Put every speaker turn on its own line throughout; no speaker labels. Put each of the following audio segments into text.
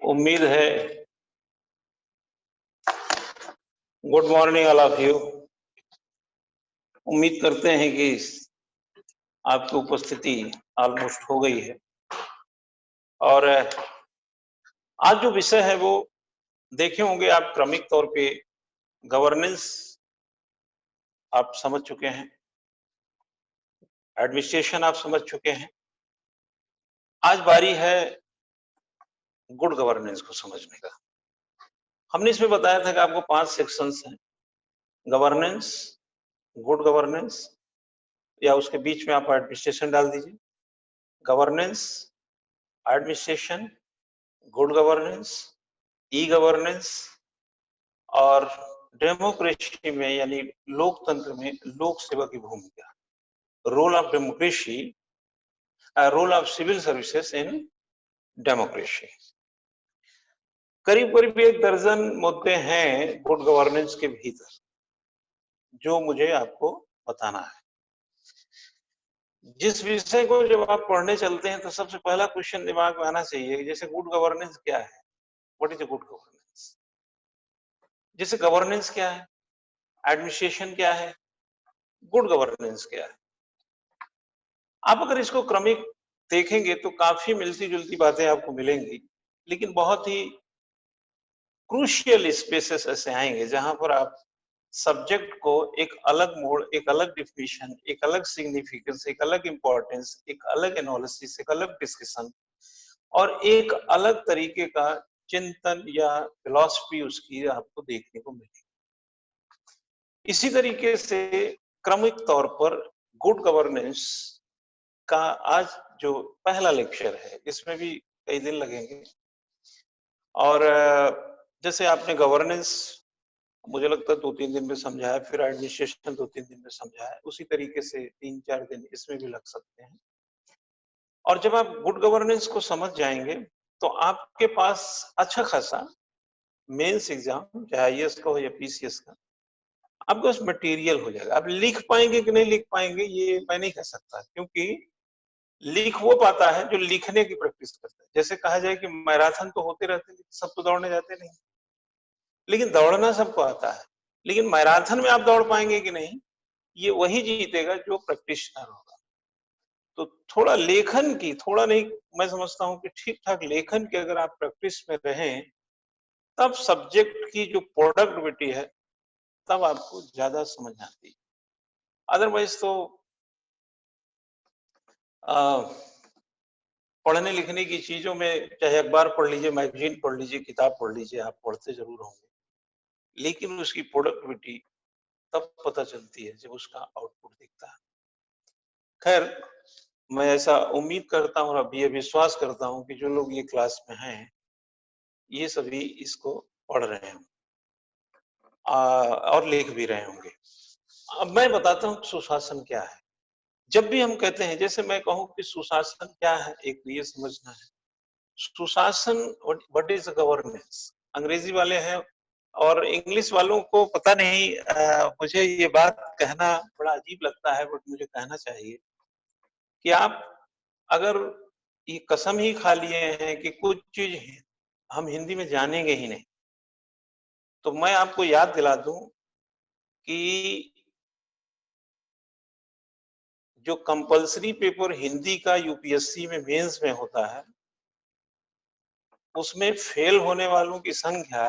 उम्मीद है good morning all of you. उम्मीद करते हैं कि आपकी उपस्थिति ऑलमोस्ट हो गई है और आज जो विषय है वो देखे होंगे आप क्रमिक तौर पे गवर्नेंस आप समझ चुके हैं, एडमिनिस्ट्रेशन आप समझ चुके हैं। आज बारी है गुड गवर्नेंस को समझने का। हमने इसमें बताया था कि आपको 5 सेक्शंस हैं, गवर्नेंस, गुड गवर्नेंस या उसके बीच में आप एडमिनिस्ट्रेशन डाल दीजिए। Governance, administration, good governance, e governance और डेमोक्रेसी में यानी लोकतंत्र में लोक सेवा की भूमिका, role of democracy, role of civil services in democracy. करीब करीब 1 दर्जन मुद्दे हैं गुड गवर्नेंस के भीतर जो मुझे आपको बताना है। जिस विषय को जब आप पढ़ने चलते हैं तो सबसे पहला क्वेश्चन दिमाग में आना चाहिए, जैसे गुड गवर्नेंस क्या है, व्हाट इज गुड गवर्नेंस। जैसे गवर्नेंस क्या है, एडमिनिस्ट्रेशन क्या है, गुड गवर्नेंस क्या है। आप अगर इसको क्रमिक देखेंगे तो काफी मिलती जुलती बातें आपको मिलेंगी, लेकिन बहुत ही क्रूशियल स्पेसेस ऐसे आएंगे जहां पर आप सब्जेक्ट को एक अलग मोड, एक अलग डिफिनेशन, एक अलग सिग्निफिकेंस, एक अलग इंपॉर्टेंस, एक अलग एनालिसिस, एक अलग डिस्कशन और एक अलग तरीके का चिंतन या फिलॉसफी उसकी आपको देखने को मिलेगी। इसी तरीके से क्रमिक तौर पर गुड गवर्नेंस का आज जो पहला लेक्चर है इसमें भी कई दिन लगेंगे और जैसे आपने गवर्नेंस मुझे लगता है 2-3 दिन में समझाया, फिर एडमिनिस्ट्रेशन 2-3 दिन में समझाया, उसी तरीके से 3-4 दिन इसमें भी लग सकते हैं। और जब आप गुड गवर्नेंस को समझ जाएंगे तो आपके पास अच्छा खासा मेंस एग्जाम चाहे आईएएस का हो या पीसीएस का आपके पास मटेरियल हो जाएगा। आप लिख पाएंगे कि नहीं लिख पाएंगे ये मैं नहीं कह सकता, क्योंकि लिख वो पाता है जो लिखने की प्रैक्टिस करता है। जैसे कहा जाए कि मैराथन तो होते रहते हैं, सब तो दौड़ने जाते नहीं, लेकिन दौड़ना सबको आता है। लेकिन मैराथन में आप दौड़ पाएंगे कि नहीं, ये वही जीतेगा जो प्रैक्टिशनर होगा। तो थोड़ा लेखन की, थोड़ा नहीं, मैं समझता हूं कि ठीक ठाक लेखन की अगर आप प्रैक्टिस में रहें तब सब्जेक्ट की जो प्रोडक्टिविटी है तब आपको ज्यादा समझ आती है। अदरवाइज तो पढ़ने लिखने की चीजों में चाहे अखबार पढ़ लीजिए, मैगजीन पढ़ लीजिए, किताब पढ़ लीजिए, आप पढ़ते जरूर होंगे, लेकिन उसकी प्रोडक्टिविटी तब पता चलती है जब उसका आउटपुट दिखता है। खैर, मैं ऐसा उम्मीद करता हूँ और अभी ये विश्वास करता हूँ कि जो लोग ये क्लास में हैं ये सभी इसको पढ़ रहे हैं और लिख भी रहे होंगे। अब मैं बताता हूँ सुशासन क्या है। जब भी हम कहते हैं, जैसे मैं कहूँ कि सुशासन क्या है, एक ये समझना है। सुशासन व्हाट इज गवर्नेंस, अंग्रेजी वाले हैं और इंग्लिश वालों को पता नहीं, मुझे ये बात कहना बड़ा अजीब लगता है, बट मुझे कहना चाहिए कि आप अगर ये कसम ही खा लिए हैं कि कुछ चीज हम हिंदी में जानेंगे ही नहीं, तो मैं आपको याद दिला दूं कि जो कंपलसरी पेपर हिंदी का यूपीएससी में मेंस में होता है उसमें फेल होने वालों की संख्या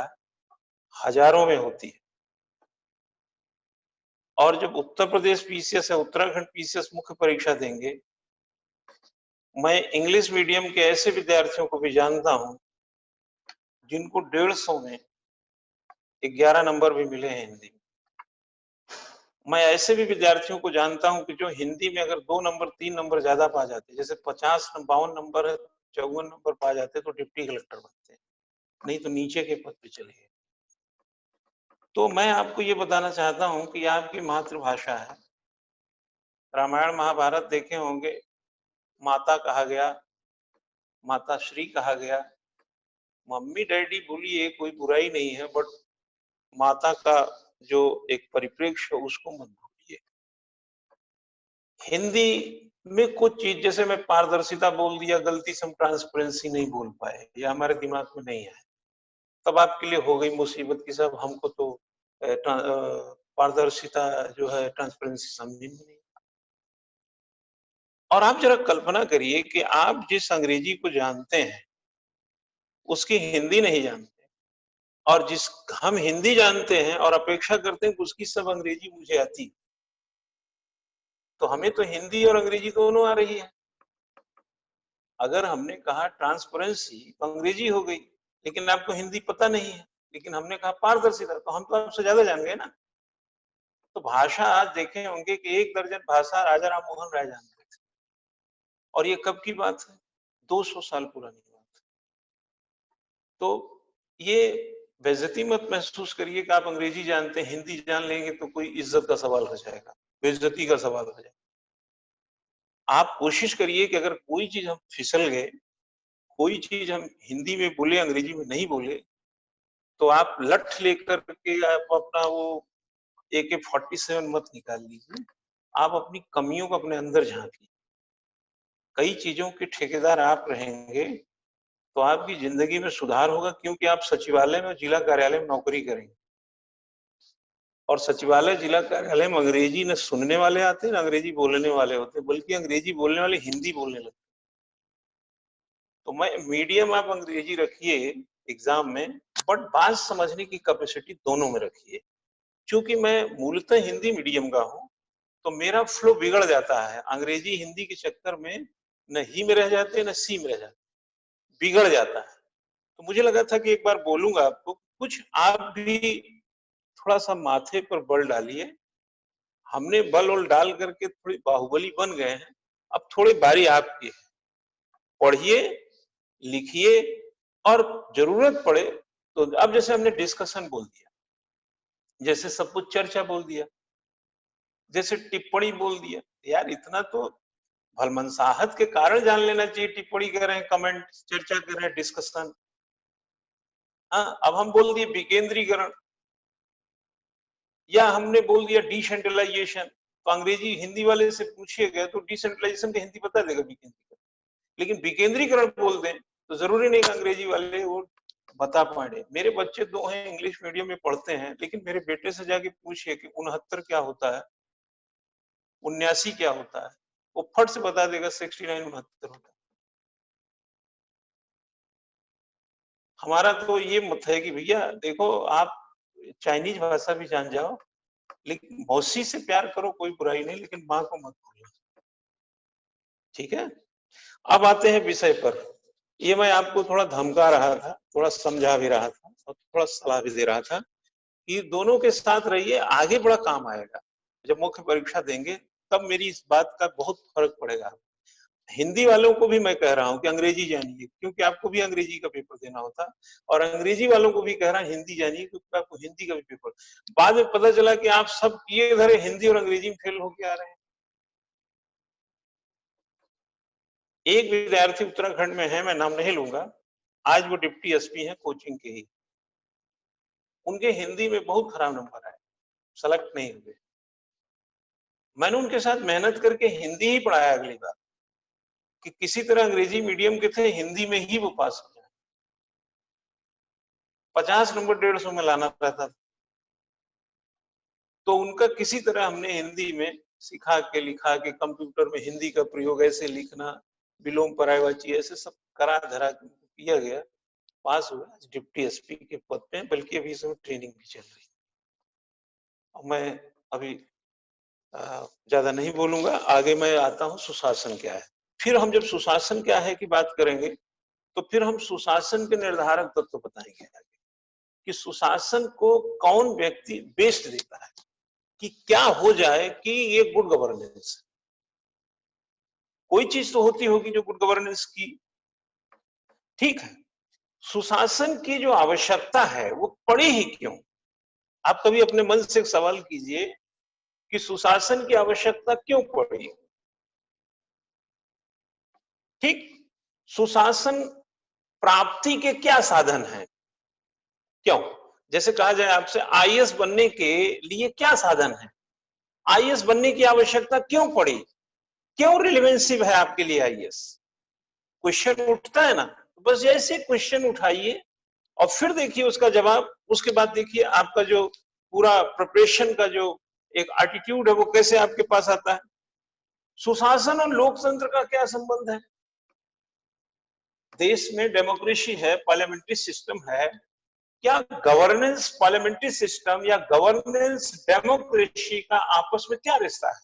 हजारों में होती है। और जब उत्तर प्रदेश पीसीएस या उत्तराखंड पीसीएस मुख्य परीक्षा देंगे, मैं इंग्लिश मीडियम के ऐसे विद्यार्थियों को भी जानता हूं जिनको 150 में 11 नंबर भी मिले हैं हिंदी में। मैं ऐसे भी विद्यार्थियों को जानता हूं कि जो हिंदी में अगर 2 नंबर 3 नंबर ज्यादा पा जाते, जैसे 52 नंबर है, 54 नंबर पा जाते तो डिप्टी कलेक्टर बनते, नहीं तो नीचे के पद पे चले गए। तो मैं आपको ये बताना चाहता हूं कि आपकी मातृभाषा है। रामायण महाभारत देखे होंगे, माता कहा गया, माता श्री कहा गया। मम्मी डैडी बोलिए, कोई बुराई नहीं है, बट माता का जो एक परिप्रेक्ष्य उसको मत भूलिए। हिंदी में कुछ चीज, जैसे मैं पारदर्शिता बोल दिया, गलती से हम ट्रांसपेरेंसी नहीं बोल पाए या हमारे दिमाग में नहीं है, तब आपके लिए हो गई मुसीबत की साहब हमको तो पारदर्शिता जो है, ट्रांसपेरेंसी समझी नहीं। और आप जरा कल्पना करिए कि आप जिस अंग्रेजी को जानते हैं उसकी हिंदी नहीं जानते, और जिस हम हिंदी जानते हैं और अपेक्षा करते हैं कि उसकी सब अंग्रेजी मुझे आती, तो हमें तो हिंदी और अंग्रेजी दोनों आ रही है। अगर हमने कहा ट्रांसपेरेंसी तो अंग्रेजी हो गई, लेकिन आपको हिंदी पता नहीं है, लेकिन हमने कहा पारदर्शिता तो हम तो आपसे ज्यादा जान गए ना। तो भाषा आज देखें होंगे कि 1 दर्जन भाषा राजा राम मोहन राय जानते थे, और ये कब की बात है? 200 साल पुरानी बात। तो ये बेइज्जती मत महसूस करिए कि आप अंग्रेजी जानते हैं, हिंदी जान लेंगे तो कोई इज्जत का सवाल हो जाएगा, बेइज्जती का सवाल हो जाएगा। आप कोशिश करिए कि अगर कोई चीज हम फिसल गए, कोई चीज हम हिंदी में बोले, अंग्रेजी में नहीं बोले, तो आप लठ लेकर के आप अपना वो AK-47 मत निकाल लीजिए। आप अपनी कमियों को अपने अंदर झांकिए। कई चीजों के ठेकेदार आप रहेंगे तो आपकी जिंदगी में सुधार होगा, क्योंकि आप सचिवालय में, जिला कार्यालय में नौकरी करेंगे, और सचिवालय जिला कार्यालय में अंग्रेजी न सुनने वाले आते हैं न अंग्रेजी बोलने वाले होते हैं, बल्कि अंग्रेजी बोलने वाले हिंदी बोलने लगते हैं। तो मैं मीडियम आप अंग्रेजी रखिए एग्जाम में, बट बात समझने की कैपेसिटी दोनों में रखिए। क्योंकि मैं मूलतः हिंदी मीडियम का हूं, तो मेरा फ्लो बिगड़ जाता है अंग्रेजी हिंदी के चक्कर में, न ही में रह जाते न सी में रह जाते, बिगड़ जाता है। तो मुझे लगा था कि एक बार बोलूंगा आपको, कुछ आप भी थोड़ा सा माथे पर बल डालिए। हमने बल वल डाल करके थोड़ी बाहुबली बन गए हैं, अब थोड़ी बारी आपकी है। पढ़िए, लिखिए, और जरूरत पड़े तो, अब जैसे हमने डिस्कशन बोल दिया, जैसे सब कुछ चर्चा बोल दिया, जैसे टिप्पणी बोल दिया, यार इतना तो भलमनसाहत के कारण जान लेना चाहिए, टिप्पणी कर रहे हैं, कमेंट, चर्चा कर रहे हैं, डिस्कशन। हाँ, अब हम बोल दिए विकेंद्रीकरण, या हमने बोल दिया डिसेंट्रलाइजेशन, तो अंग्रेजी हिंदी वाले से पूछिएगा तो डिसेंट्रलाइजेशन की हिंदी बता देगा विकेंद्रीकरण, लेकिन विकेंद्रीकरण बोल दें तो जरूरी नहीं कि अंग्रेजी वाले वो बता पाए। मेरे बच्चे 2 हैं, इंग्लिश मीडियम में पढ़ते हैं, लेकिन मेरे बेटे से जाके पूछिए कि 69 क्या होता है, 79 क्या होता है, वो फट से बता देगा 69 69 होता है। हमारा तो ये मत है कि भैया देखो, आप चाइनीज भाषा भी जान जाओ, लेकिन मौसी से प्यार करो, कोई बुराई नहीं, लेकिन माँ को मत भूलना। ठीक है, अब आते हैं विषय पर। ये मैं आपको थोड़ा धमका रहा था, थोड़ा समझा भी रहा था, और थोड़ा सलाह भी दे रहा था कि दोनों के साथ रहिए, आगे बड़ा काम आएगा। जब मुख्य परीक्षा देंगे तब मेरी इस बात का बहुत फर्क पड़ेगा। हिंदी वालों को भी मैं कह रहा हूं कि अंग्रेजी जानिए, क्योंकि आपको भी अंग्रेजी का पेपर देना होता, और अंग्रेजी वालों को भी कह रहा हिंदी जानिए, क्योंकि आपको हिंदी का भी पेपर। बाद में पता चला कि आप सब किए धरे हिंदी और अंग्रेजी में फेल होके आ रहे हैं। एक विद्यार्थी उत्तराखंड में है, मैं नाम नहीं लूंगा, आज वो डिप्टी एसपी हैं कोचिंग के ही, उनके हिंदी में बहुत खराब नंबर आए, सेलेक्ट नहीं हुए। मैंने उनके साथ मेहनत करके हिंदी ही पढ़ाया अगली बार, कि किसी तरह अंग्रेजी मीडियम के थे, हिंदी में ही वो पास हो जाए। 50 नंबर 150 में लाना रहता था, तो उनका किसी तरह हमने हिंदी में सिखा के, लिखा के, कंप्यूटर में हिंदी का प्रयोग ऐसे लिखना, विलोम पर्यायवाची, ऐसे सब करा धरा किया गया, पास हुआ, डिप्टी एसपी के पद पे, बल्कि अभी इसमें ट्रेनिंग भी चल रही है। मैं अभी ज्यादा नहीं बोलूंगा, आगे मैं आता हूं सुशासन क्या है। फिर हम जब सुशासन क्या है की बात करेंगे, तो फिर हम सुशासन के निर्धारक तत्व बताएंगे कि सुशासन को कौन व्यक्ति बेस्ट देता है, कि क्या हो जाए कि ये गुड गवर्नेंस। कोई चीज तो होती होगी जो गुड गवर्नेंस की, ठीक है। सुशासन की जो आवश्यकता है वो पड़ी ही क्यों? आप कभी अपने मन से एक सवाल कीजिए कि सुशासन की आवश्यकता क्यों पड़ी? ठीक, सुशासन प्राप्ति के क्या साधन हैं? क्यों? जैसे कहा जाए आपसे आईएएस बनने के लिए क्या साधन है, आईएएस बनने की आवश्यकता क्यों पड़ी? क्यों रिलेवेंसिव है आपके लिए आईएएस? क्वेश्चन उठता है ना, तो बस ऐसे क्वेश्चन उठाइए और फिर देखिए उसका जवाब, उसके बाद देखिए आपका जो पूरा प्रिपरेशन का जो एक एटीट्यूड है वो कैसे आपके पास आता है। सुशासन और लोकतंत्र का क्या संबंध है? देश में डेमोक्रेसी है, पार्लियामेंट्री सिस्टम है, क्या गवर्नेंस पार्लियामेंट्री सिस्टम या गवर्नेंस डेमोक्रेसी का आपस में क्या रिश्ता है?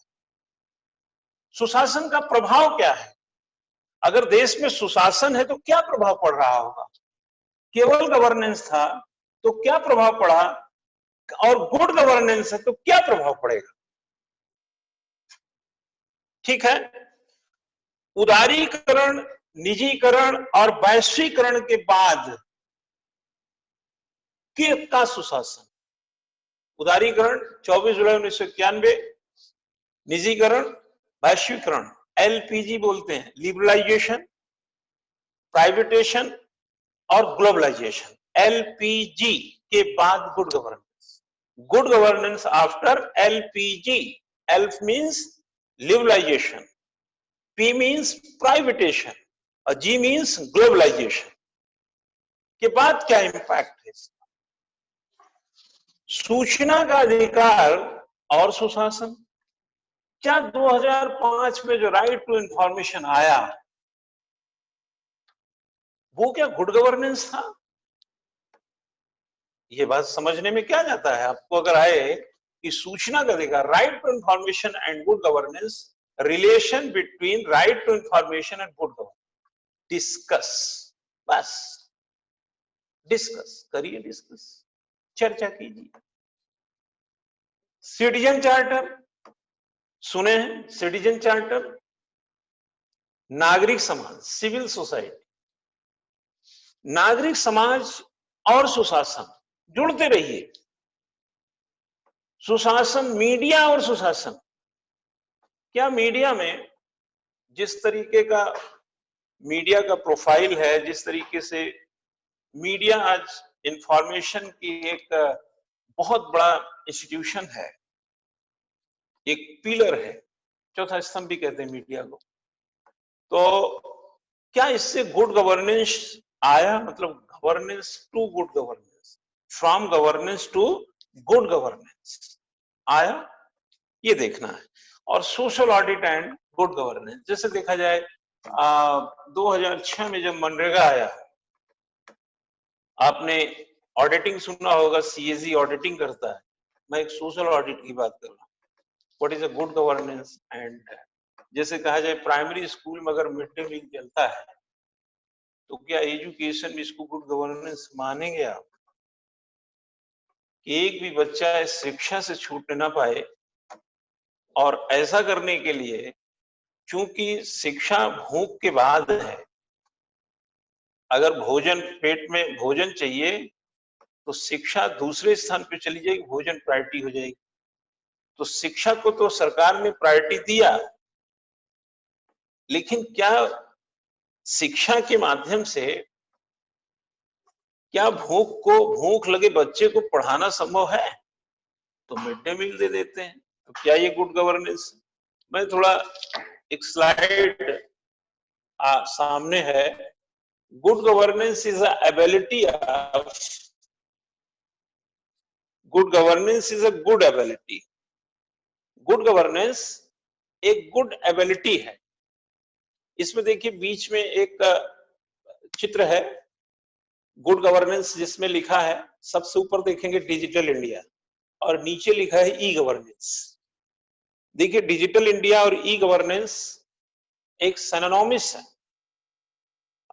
सुशासन का प्रभाव क्या है? अगर देश में सुशासन है तो क्या प्रभाव पड़ रहा होगा? केवल गवर्नेंस था तो क्या प्रभाव पड़ा, और गुड गवर्नेंस है तो क्या प्रभाव पड़ेगा? ठीक है, उदारीकरण, निजीकरण और वैश्वीकरण के बाद का सुशासन, उदारीकरण 24 जुलाई 1991, निजीकरण, वैश्वीकरण, एलपीजी बोलते हैं, लिबरलाइजेशन, प्राइवेटेशन और ग्लोबलाइजेशन, एलपीजी के बाद good governance, good governance after LPG, L means liberalisation, P means privatisation और जी मीन्स ग्लोबलाइजेशन के बाद क्या इंपैक्ट है? सूचना का अधिकार और सुशासन, क्या 2005 में जो राइट टू इंफॉर्मेशन आया वो क्या गुड गवर्नेंस था? ये बात समझने में क्या जाता है आपको अगर आए कि सूचना का अधिकार, right to information and good governance, relation between right to information and good governance, discuss, बस डिस्कस करिए, डिस्कस चर्चा कीजिए। सिटीजन चार्टर सुने हैं? सिटीजन चार्टर, नागरिक समाज, सिविल सोसाइटी, नागरिक समाज और सुशासन जुड़ते रहिए। सुशासन, मीडिया और सुशासन, क्या मीडिया में जिस तरीके का मीडिया का प्रोफाइल है, जिस तरीके से मीडिया आज इंफॉर्मेशन की एक बहुत बड़ा इंस्टीट्यूशन है, एक पिलर है, चौथा स्तंभ भी कहते हैं मीडिया को, तो क्या इससे गुड गवर्नेंस आया? मतलब governance to good governance, from governance to good governance आया, ये देखना है। और social audit and good governance, जैसे देखा जाए 2006 में जब मनरेगा आया, आपने ऑडिटिंग सुना होगा, सीएजी ऑडिटिंग करता है, मैं एक सोशल ऑडिट की बात कर रहा हूँ। What is a good governance? And जैसे कहा जाए प्राइमरी स्कूल में अगर मिड डे मील चलता है तो क्या एजुकेशन में इसको गुड गवर्नेंस मानेंगे आप? कि एक भी बच्चा शिक्षा से छूट ना पाए, और ऐसा करने के लिए चूंकि शिक्षा भूख के बाद है, अगर भोजन, पेट में भोजन चाहिए तो शिक्षा दूसरे स्थान पे चली जाएगी, भोजन प्रायोरिटी हो जाएगी। तो शिक्षा को तो सरकार ने प्रायोरिटी दिया, लेकिन क्या शिक्षा के माध्यम से क्या भूख लगे बच्चे को पढ़ाना संभव है? तो मिड डे मील दे देते हैं, तो क्या ये गुड गवर्नेंस? मैं थोड़ा एक स्लाइड सामने है, good governance is a ability of, good governance is a good ability, good governance एक गुड एबिलिटी है। इसमें देखिए बीच में एक चित्र है गुड गवर्नेंस, जिसमें लिखा है, सबसे ऊपर देखेंगे डिजिटल इंडिया और नीचे लिखा है ई गवर्नेंस। देखिए डिजिटल इंडिया और ई गवर्नेंस एक सिनोनिम्स है।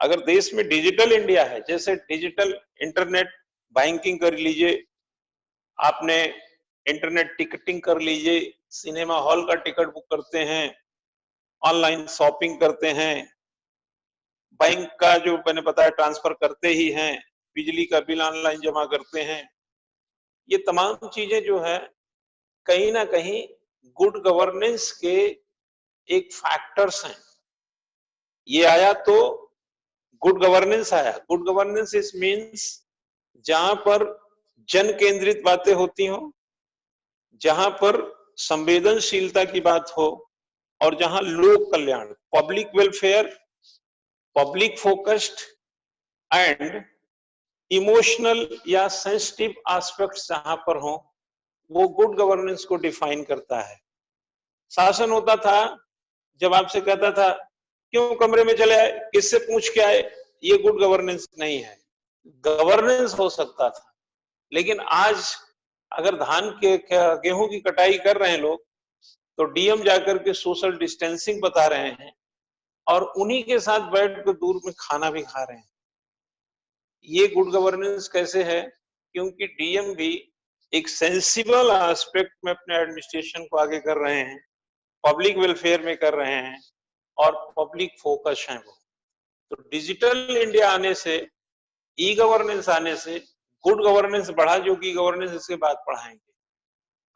अगर देश में डिजिटल इंडिया है, जैसे डिजिटल इंटरनेट बैंकिंग कर लीजिए, आपने इंटरनेट टिकटिंग कर लीजिए, सिनेमा हॉल का टिकट बुक करते हैं, ऑनलाइन शॉपिंग करते हैं, बैंक का जो मैंने बताया ट्रांसफर करते ही हैं, बिजली का बिल ऑनलाइन जमा करते हैं, ये तमाम चीजें जो है कहीं ना कहीं गुड गवर्नेंस के एक फैक्टर्स हैं। ये आया तो गुड गवर्नेंस आया। गुड गवर्नेंस इज मीन्स जहां पर जन केंद्रित बातें होती हो, जहां पर संवेदनशीलता की बात हो, और जहां लोक कल्याण, public welfare, public focused and emotional या सेंसिटिव एस्पेक्ट्स जहां पर हो, वो गुड गवर्नेंस को डिफाइन करता है। शासन होता था, जब आपसे कहता था क्यों कमरे में चले आए, किससे पूछ के आए, ये गुड गवर्नेंस नहीं है। गवर्नेंस हो सकता था, लेकिन आज अगर धान के गेहूं की कटाई कर रहे हैं लोग, तो डीएम जाकर के सोशल डिस्टेंसिंग बता रहे हैं और उन्हीं के साथ बैठ कर दूर में खाना भी खा रहे हैं। ये गुड गवर्नेंस कैसे है? क्योंकि डीएम भी एक सेंसिबल एस्पेक्ट में अपने एडमिनिस्ट्रेशन को आगे कर रहे हैं, पब्लिक वेलफेयर में कर रहे हैं और पब्लिक फोकस है वो। तो डिजिटल इंडिया आने से, ई गवर्नेंस आने से गुड गवर्नेंस बढ़ा, जो की गवर्नेंस इसके बाद पढ़ाएंगे।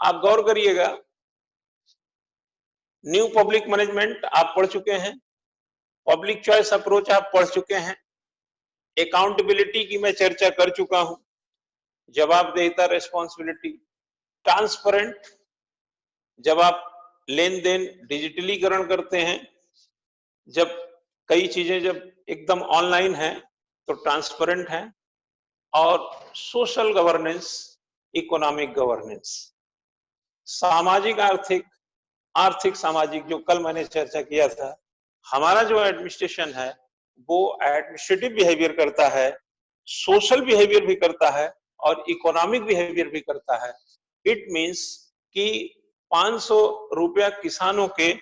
आप गौर करिएगा, न्यू पब्लिक मैनेजमेंट आप पढ़ चुके हैं, पब्लिक चॉइस अप्रोच आप पढ़ चुके हैं, अकाउंटेबिलिटी की मैं चर्चा कर चुका हूं, जवाबदेहिता रिस्पॉन्सिबिलिटी, ट्रांसपेरेंट, जब आप लेन देन डिजिटलीकरण करते हैं, जब कई चीजें जब एकदम ऑनलाइन है तो ट्रांसपेरेंट है, और सोशल गवर्नेंस, इकोनॉमिक गवर्नेंस, सामाजिक आर्थिक, आर्थिक सामाजिक, जो कल मैंने चर्चा किया था। हमारा जो एडमिनिस्ट्रेशन है वो एडमिनिस्ट्रेटिव बिहेवियर करता है, सोशल बिहेवियर भी करता है और इकोनॉमिक बिहेवियर भी करता है। इट मींस कि 500 रुपया किसानों के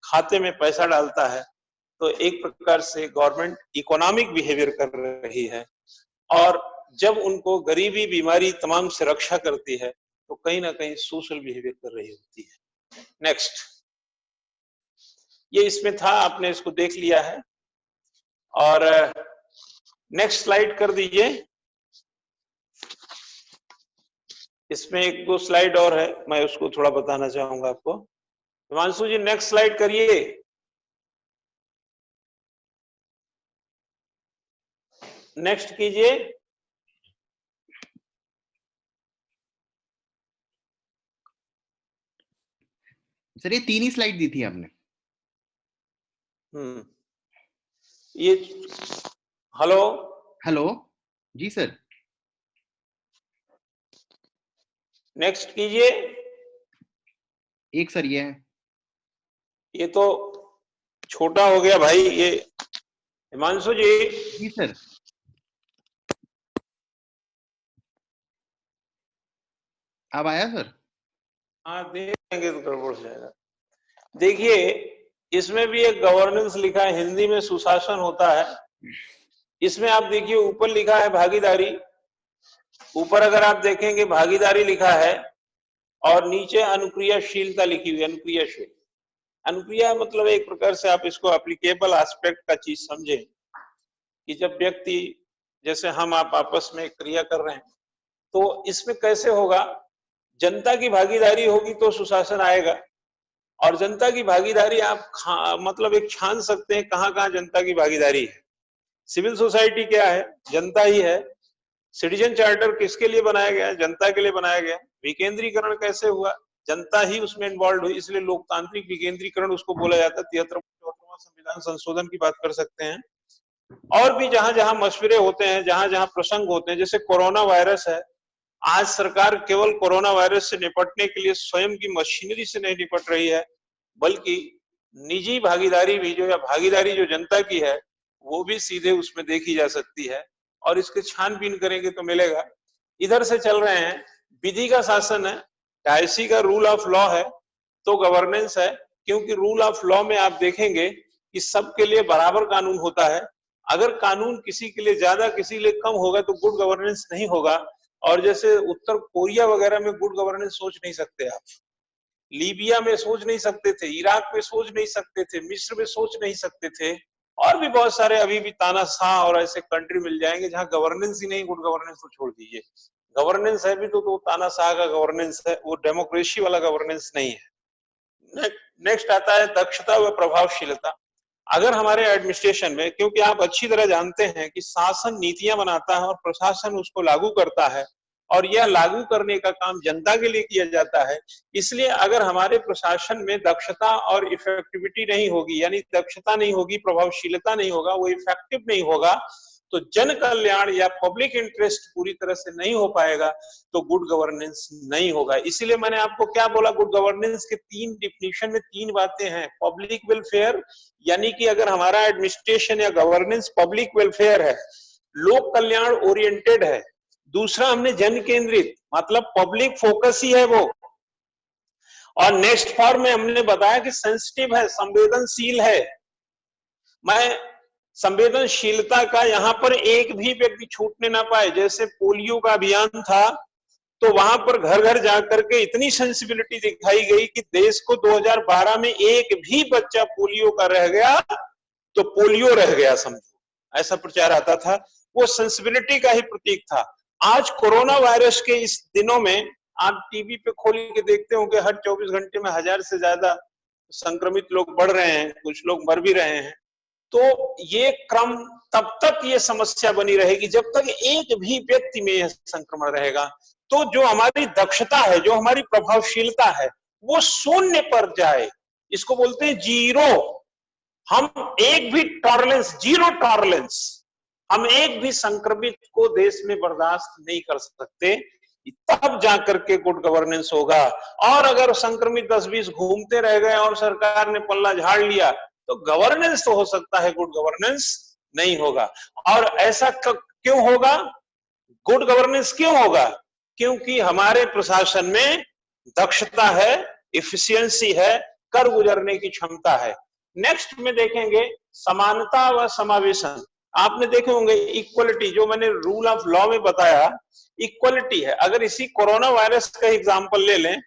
खाते में पैसा डालता है, तो एक प्रकार से गवर्नमेंट इकोनॉमिक बिहेवियर कर रही है, और जब उनको गरीबी, बीमारी तमाम से रक्षा करती है, तो कहीं ना कहीं सोशल बिहेवियर कर रही होती है। नेक्स्ट, ये इसमें था, आपने इसको देख लिया है। और नेक्स्ट स्लाइड कर दीजिए। इसमें एक दो स्लाइड और है, मैं उसको थोड़ा बताना चाहूंगा आपको। हिमांशु जी नेक्स्ट स्लाइड करिए। नेक्स्ट कीजिए।
सर ये 3 ही स्लाइड दी थी आपने।
ये हेलो
हेलो जी सर।
नेक्स्ट कीजिए।
एक सर ये है।
ये तो छोटा हो गया भाई ये। हिमांशु
जी सर। अब आया सर?
हाँ देखेंगे तो गड़बड़ हो जाएगा। देखिए इसमें भी एक गवर्नेंस लिखा है, हिंदी में सुशासन होता है। इसमें आप देखिए ऊपर लिखा है भागीदारी, ऊपर अगर आप देखेंगे भागीदारी लिखा है और नीचे अनुक्रियाशीलता लिखी हुई है। अनुक्रियाशील, अनुक्रिया मतलब एक प्रकार से आप इसको एप्लीकेबल एस्पेक्ट का चीज समझें कि जब व्यक्ति, जैसे हम आप आपस में क्रिया कर रहे हैं, तो इसमें कैसे होगा, जनता की भागीदारी होगी तो सुशासन आएगा। और जनता की भागीदारी आप मतलब एक छान सकते हैं कहां कहां जनता की भागीदारी है। सिविल सोसाइटी क्या है? जनता ही है। सिटीजन चार्टर किसके लिए बनाया गया? जनता के लिए बनाया गया। विकेंद्रीकरण कैसे हुआ? जनता ही उसमें इन्वॉल्व हुई, इसलिए लोकतांत्रिक विकेंद्रीकरण उसको बोला जाता है। 73वां संविधान संशोधन की बात कर सकते हैं। और भी जहां जहां मशवरे होते हैं, जहां जहां प्रसंग होते हैं, जैसे कोरोना वायरस है, आज सरकार केवल कोरोना वायरस से निपटने के लिए स्वयं की मशीनरी से नहीं निपट रही है, बल्कि निजी भागीदारी भी जो, या भागीदारी जो जनता की है, वो भी सीधे उसमें देखी जा सकती है और इसके छानबीन करेंगे तो मिलेगा। इधर से चल रहे हैं, विधि का शासन है, डायसी का रूल ऑफ लॉ है, तो गवर्नेंस है। क्योंकि रूल ऑफ लॉ में आप देखेंगे कि सबके लिए बराबर कानून होता है। अगर कानून किसी के लिए ज्यादा किसी के लिए कम होगा तो गुड गवर्नेंस नहीं होगा। और जैसे उत्तर कोरिया वगैरह में गुड गवर्नेंस सोच नहीं सकते आप, लीबिया में सोच नहीं सकते थे, इराक में सोच नहीं सकते थे, मिस्र में सोच नहीं सकते थे, और भी बहुत सारे अभी भी तानाशाह और ऐसे कंट्री मिल जाएंगे जहां गवर्नेंस ही नहीं, गुड गवर्नेंस तो छोड़ दीजिए। गवर्नेंस है भी तो तानाशाह का गवर्नेंस है, वो डेमोक्रेसी वाला गवर्नेंस नहीं है। नेक्स्ट आता है दक्षता व प्रभावशीलता। अगर हमारे एडमिनिस्ट्रेशन में, क्योंकि आप अच्छी तरह जानते हैं कि शासन नीतियां बनाता है और प्रशासन उसको लागू करता है, और यह लागू करने का काम जनता के लिए किया जाता है। इसलिए अगर हमारे प्रशासन में दक्षता और इफेक्टिविटी नहीं होगी, यानी दक्षता नहीं होगी, प्रभावशीलता नहीं होगा, वो इफेक्टिव नहीं होगा, तो जन कल्याण या पब्लिक इंटरेस्ट पूरी तरह से नहीं हो पाएगा, तो गुड गवर्नेंस नहीं होगा। इसीलिए मैंने आपको क्या बोला, गुड गवर्नेंस के 3 डिफिनीशन में 3 बातें हैं। पब्लिक वेलफेयर, यानी कि अगर हमारा एडमिनिस्ट्रेशन या गवर्नेंस पब्लिक वेलफेयर है, लोक कल्याण ओरिएंटेड है। दूसरा हमने जन केंद्रित, मतलब पब्लिक फोकस ही है वो। और नेक्स्ट फॉर्म में हमने बताया कि सेंसिटिव है, संवेदनशील है। मैं संवेदनशीलता का यहां पर एक भी व्यक्ति छूटने ना पाए। जैसे पोलियो का अभियान था, तो वहां पर घर घर जाकर के इतनी सेंसिबिलिटी दिखाई गई कि देश को 2012 में एक भी बच्चा पोलियो का रह गया तो पोलियो रह गया समझो, ऐसा प्रचार आता था। वो सेंसिबिलिटी का ही प्रतीक था। आज कोरोना वायरस के इस दिनों में आप टीवी पे खोल के देखते हो कि हर 24 घंटे में 1000 से ज्यादा संक्रमित लोग बढ़ रहे हैं, कुछ लोग मर भी रहे हैं। तो ये क्रम तब तक ये समस्या बनी रहेगी जब तक एक भी व्यक्ति में यह संक्रमण रहेगा। तो जो हमारी दक्षता है, जो हमारी प्रभावशीलता है, वो शून्य पर जाए, इसको बोलते हैं जीरो। हम एक भी टॉलरेंस, जीरो टॉलरेंस, हम एक भी संक्रमित को देश में बर्दाश्त नहीं कर सकते, तब जाकर के गुड गवर्नेंस होगा। और अगर संक्रमित 10-20 घूमते रह गए और सरकार ने पल्ला झाड़ लिया, तो गवर्नेंस तो हो सकता है, गुड गवर्नेंस नहीं होगा। और ऐसा क्यों होगा, गुड गवर्नेंस क्यों होगा? क्योंकि हमारे प्रशासन में दक्षता है, इफिशियंसी है, कर गुजरने की क्षमता है। नेक्स्ट में देखेंगे समानता व समावेशन। आपने देखे होंगे इक्वलिटी, जो मैंने रूल ऑफ लॉ में बताया, इक्वलिटी है। अगर इसी कोरोना वायरस का एग्जांपल ले लें,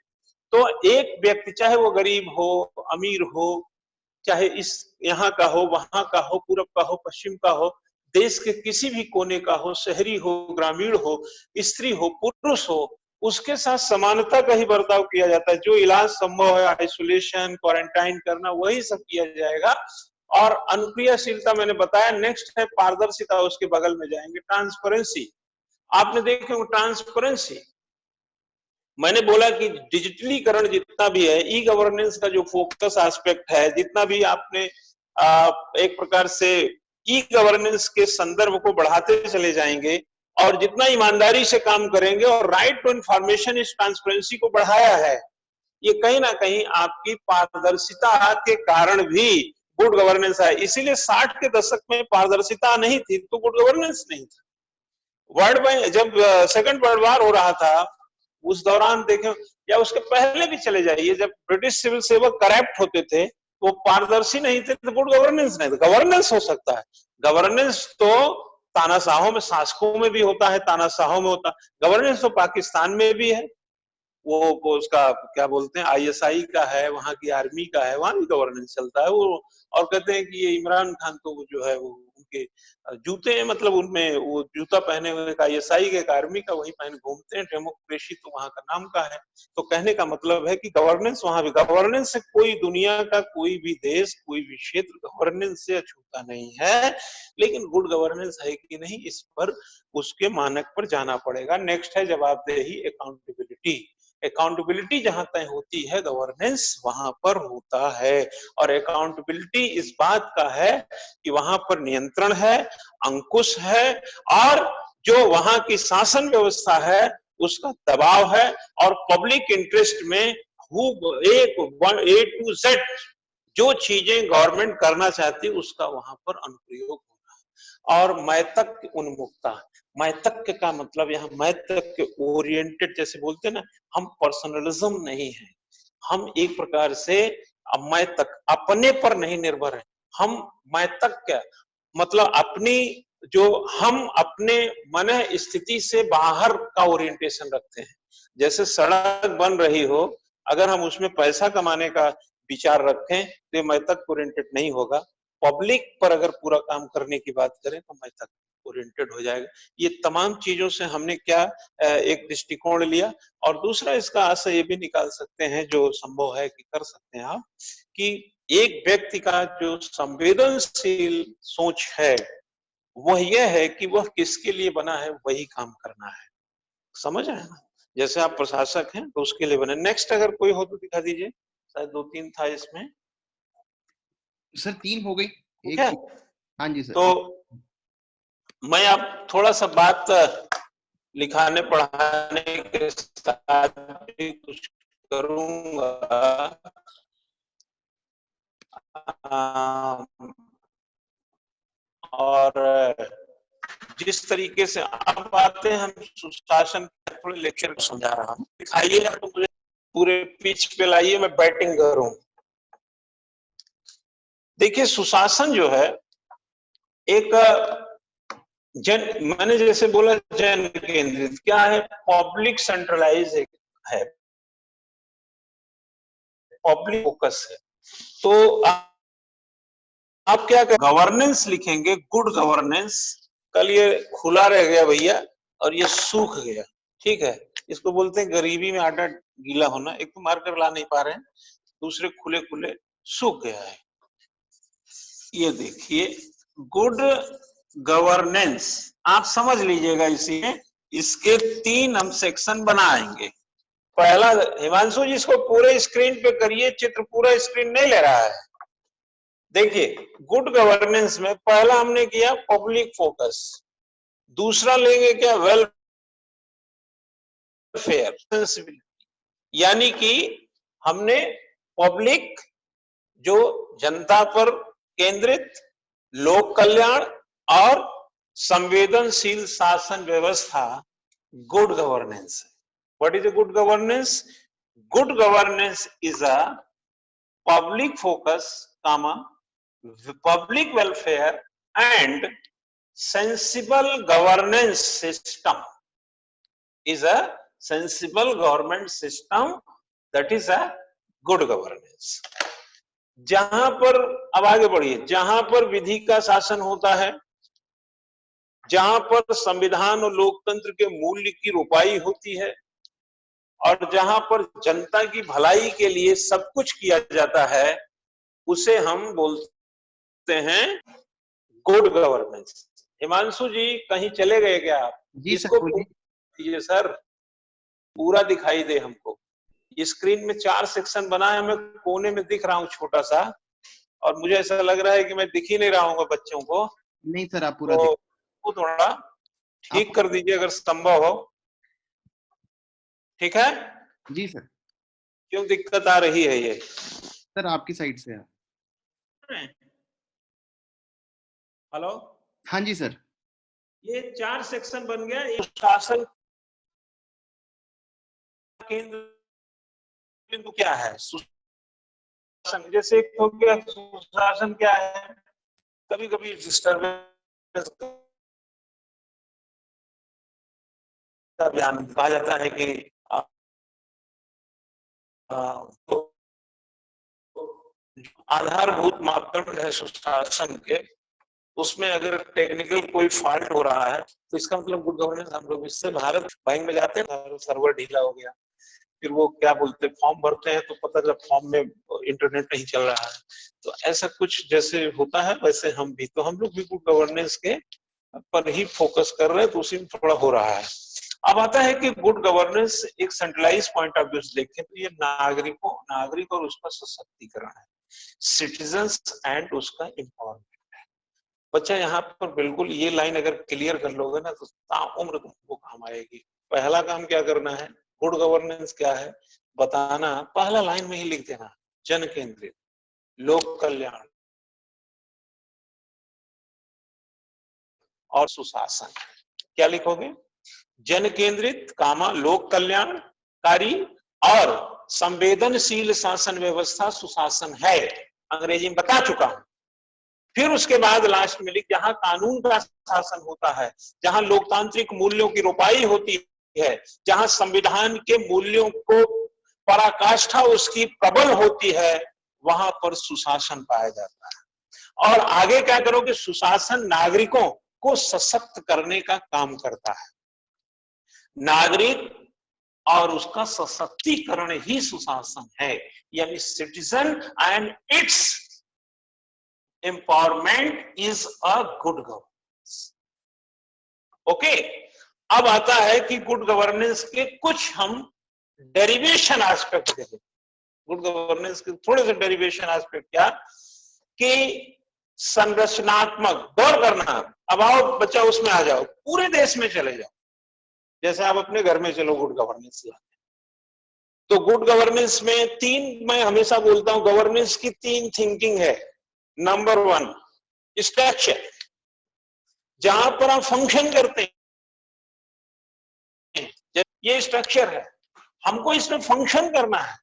तो एक व्यक्ति, चाहे वो गरीब हो, अमीर हो, चाहे इस यहाँ का हो, वहां का हो, पूरब का हो, पश्चिम का हो, देश के किसी भी कोने का हो, शहरी हो, ग्रामीण हो, स्त्री हो, पुरुष हो, उसके साथ समानता का ही बर्ताव किया जाता है। जो इलाज संभव है, आइसोलेशन, क्वारंटाइन करना, वही सब किया जाएगा। और अनुक्रियाशीलता मैंने बताया। नेक्स्ट है पारदर्शिता, उसके बगल में जाएंगे ट्रांसपेरेंसी। आपने देखे हो ट्रांसपेरेंसी, मैंने बोला कि डिजिटलीकरण जितना भी है, ई गवर्नेंस का जो फोकस एस्पेक्ट है, जितना भी आपने एक प्रकार से ई गवर्नेंस के संदर्भ को बढ़ाते चले जाएंगे और जितना ईमानदारी से काम करेंगे और राइट टू इंफॉर्मेशन इस ट्रांसपेरेंसी को बढ़ाया है, ये कहीं ना कहीं आपकी पारदर्शिता के कारण भी गुड गवर्नेंस है। इसीलिए 60 के दशक में पारदर्शिता नहीं थी तो गुड गवर्नेंस नहीं था। जब सेकंड वर्ल्ड वॉर हो रहा था, उस दौरान देखें, या उसके पहले भी चले जाइए, जब ब्रिटिश सिविल सेवक करप्ट होते थे, वो पारदर्शी नहीं थे, तो गुड गवर्नेंस नहीं था। गवर्नेंस हो सकता है, गवर्नेंस तो तानाशाहों में, शासकों में भी होता है, तानाशाहों में होता, गवर्नेंस तो पाकिस्तान में भी है। वो उसका क्या बोलते हैं, आईएसआई का है, वहां की आर्मी का है, वहां भी गवर्नेंस चलता है वो। और कहते हैं कि ये इमरान खान तो वो जो है वो उनके जूते हैं, मतलब उनमें वो जूता पहने हुए एक आईएसआई के, एक आर्मी का, वही पहन घूमते हैं। डेमोक्रेसी तो वहां का नाम का है। तो कहने का मतलब है कि गवर्नेंस वहां भी, गवर्नेंस से कोई, दुनिया का कोई भी देश, कोई भी क्षेत्र गवर्नेंस से अछूता नहीं है। लेकिन गुड गवर्नेंस है कि नहीं, इस पर, उसके मानक पर जाना पड़ेगा। नेक्स्ट है जवाबदेही, अकाउंटेबिलिटी। अकाउंटेबिलिटी जहां तय होती है, गवर्नेंस वहां पर होता है। और अकाउंटेबिलिटी इस बात का है कि वहां पर नियंत्रण है, अंकुश है, और जो वहां की शासन व्यवस्था है उसका दबाव है, और पब्लिक इंटरेस्ट में ए टू जेड जो चीजें गवर्नमेंट करना चाहती है उसका वहां पर अनुप्रयोग होना। और मैतक उन्मुखता, मैतक का मतलब यहाँ मैतक ओरिएंटेड, जैसे बोलते हैं ना, हम पर्सनलिज्म नहीं है, हम एक प्रकार से मैतक, अपने पर नहीं निर्भर है। हम मैतक क्या मतलब, अपनी जो, हम अपने मन स्थिति से बाहर का ओरिएंटेशन रखते हैं। जैसे सड़क बन रही हो, अगर हम उसमें पैसा कमाने का विचार रखें तो ये मैतक ओरिएंटेड नहीं होगा। पब्लिक पर अगर पूरा काम करने की बात करें तो मैतक ओरिएंटेड हो जाएगा। ये तमाम चीजों से हमने क्या एक दृष्टिकोण लिया। और दूसरा इसका आशय ये भी निकाल सकते हैं, जो संभव है कि कर सकते हैं आप, कि एक व्यक्ति का जो संवेदनशील सोच है, वह यह है कि वह किसके लिए बना है, वही काम करना है। समझ रहे हैं ना, जैसे आप प्रशासक हैं तो उसके लिए बने। नेक्स्ट अगर कोई हो तो दिखा दीजिए, शायद 2-3 था इसमें।
सर 3 हो गई।
ठीक
एक
है,
हाँ जी सर,
तो मैं अब थोड़ा सा बात लिखाने पढ़ाने के साथ भी कुछ करूंगा। और जिस तरीके से आप आते हैं, हम सुशासन थोड़े लेक्चर को समझा रहा हूँ। दिखाइए तो मुझे पूरे पिच पे लाइए, मैं बैटिंग करूं। देखिए सुशासन जो है एक मैंने जैसे बोला जन केंद्रित, क्या है, पब्लिक सेंट्रलाइज है, पब्लिक फोकस है। तो आप क्या कर, गवर्नेंस लिखेंगे, गुड गवर्नेंस। कल ये खुला रह गया भैया और ये सूख गया, ठीक है, इसको बोलते हैं गरीबी में आटा गीला होना। एक तो मार्कर ला नहीं पा रहे हैं, दूसरे खुले खुले सूख गया है। ये देखिए गुड गवर्नेंस, आप समझ लीजिएगा इसी में, इसके 3 हम सेक्शन बनाएंगे। पहला, हिमांशु जी इसको पूरे स्क्रीन पे करिए, चित्र पूरा स्क्रीन नहीं ले रहा है। देखिए गुड गवर्नेंस में पहला हमने किया पब्लिक फोकस, दूसरा लेंगे क्या, वेलफेयर सेंसिबिलिटी, यानी कि हमने पब्लिक जो जनता पर केंद्रित, लोक कल्याण और संवेदनशील शासन व्यवस्था, good governance. What is a good governance? Good governance is a public focus, comma, public welfare and sensible governance system is a sensible government system, that is a good governance. जहां पर, अब आगे बढ़िए, जहां पर विधि का शासन होता है, जहां पर संविधान और लोकतंत्र के मूल्य की रोपाई होती है, और जहां पर जनता की भलाई के लिए सब कुछ किया जाता है, उसे हम बोलते हैं गुड गवर्नेंस। हिमांशु जी कहीं चले गए क्या आप?
जी सर
इसको
बोलिए।
पूरा सर, पूरा दिखाई दे हमको। स्क्रीन में 4 सेक्शन बना है, मैं कोने में दिख रहा हूँ छोटा सा, और मुझे ऐसा लग रहा है कि मैं दिख ही नहीं रहा हूँ बच्चों को।
नहीं सर, आप पूरा
तो
देख।
वो थोड़ा
आप
ठीक कर दीजिए अगर संभव हो। ठीक है,
जी सर।
क्यों दिक्कत आ रही है ये?
सर आपकी साइड से है।
हेलो,
हाँ जी सर।
ये 4 सेक्शन बन गया। ये शासन केंद्र बिंदु क्या है, सुशासन। जैसे एक हो गया सुशासन क्या है, कभी कभी डिस्टर्बेंस का बयान कहा जाता है कि तो आधारभूत मापदंड है सुशासन के, उसमें अगर टेक्निकल कोई फॉल्ट हो रहा है तो इसका मतलब गुड गवर्नेंस हम लोग इससे भारत बैंक में जाते हैं, सर्वर ढीला हो गया, फिर वो क्या बोलते हैं, फॉर्म भरते हैं तो पता चला फॉर्म में इंटरनेट नहीं चल रहा है। तो ऐसा कुछ जैसे होता है वैसे हम भी, तो हम लोग भी गुड गवर्नेंस के पर ही फोकस कर रहे हैं, तो उसी में थोड़ा हो रहा है। अब आता है कि गुड गवर्नेंस एक सेंट्रलाइज पॉइंट ऑफ व्यू से देखें तो ये नागरिक और उसका सशक्तिकरण है, सिटीजन्स एंड उसका एम्पावरमेंट। बच्चा यहाँ पर बिल्कुल ये लाइन अगर क्लियर कर लोगे ना तो ताउम्र तुमको काम आएगी। पहला काम क्या करना है, गुड गवर्नेंस क्या है बताना, पहला लाइन में ही लिख देना, जन केंद्रित, लोक कल्याण और सुशासन। क्या लिखोगे, जन केंद्रित, कामा, लोक कल्याणकारी और संवेदनशील शासन व्यवस्था सुशासन है, अंग्रेजी में बता चुका हूं। फिर उसके बाद लास्ट में लिख, जहां कानून का शासन होता है, जहां लोकतांत्रिक मूल्यों की रोपाई होती है, जहां संविधान के मूल्यों को पराकाष्ठा उसकी प्रबल होती है, वहां पर सुशासन पाया जाता है। और आगे क्या करोगे, सुशासन नागरिकों को सशक्त करने का काम करता है। नागरिक और उसका सशक्तिकरण ही सुशासन है, यानी citizen and it's empowerment is a good governance. Okay, अब आता है कि गुड गवर्नेंस के कुछ हम डेरिवेशन एस्पेक्ट देखें। गुड गवर्नेंस के थोड़े से डेरिवेशन एस्पेक्ट क्या कि संरचनात्मक गौर करना। अब आओ बच्चा उसमें आ जाओ, पूरे देश में चले जाओ, जैसे आप अपने घर में चलो गुड गवर्नेंस लाने। तो गुड गवर्नेंस में तीन, मैं हमेशा बोलता हूं गवर्नेंस की तीन थिंकिंग है। नंबर 1 स्ट्रक्चर, जहां पर हम फंक्शन करते हैं, ये स्ट्रक्चर है, हमको इसमें फंक्शन करना है।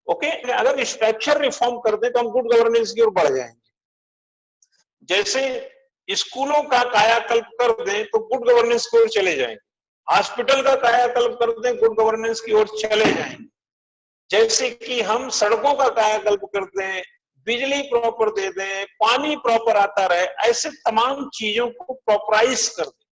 ओके, अगर स्ट्रक्चर रिफॉर्म कर दे तो हम गुड गवर्नेंस की ओर बढ़ जाएंगे। जैसे स्कूलों का कायाकल्प कर दें तो गुड गवर्नेंस की ओर चले जाएंगे, हॉस्पिटल का कायाकल्प कर दें गुड गवर्नेंस की ओर चले जाएंगे। जैसे कि हम सड़कों का कायाकल्प करते हैं, बिजली प्रॉपर दे दें, पानी प्रॉपर आता रहे, ऐसे तमाम चीजों को प्रॉपराइज कर दें।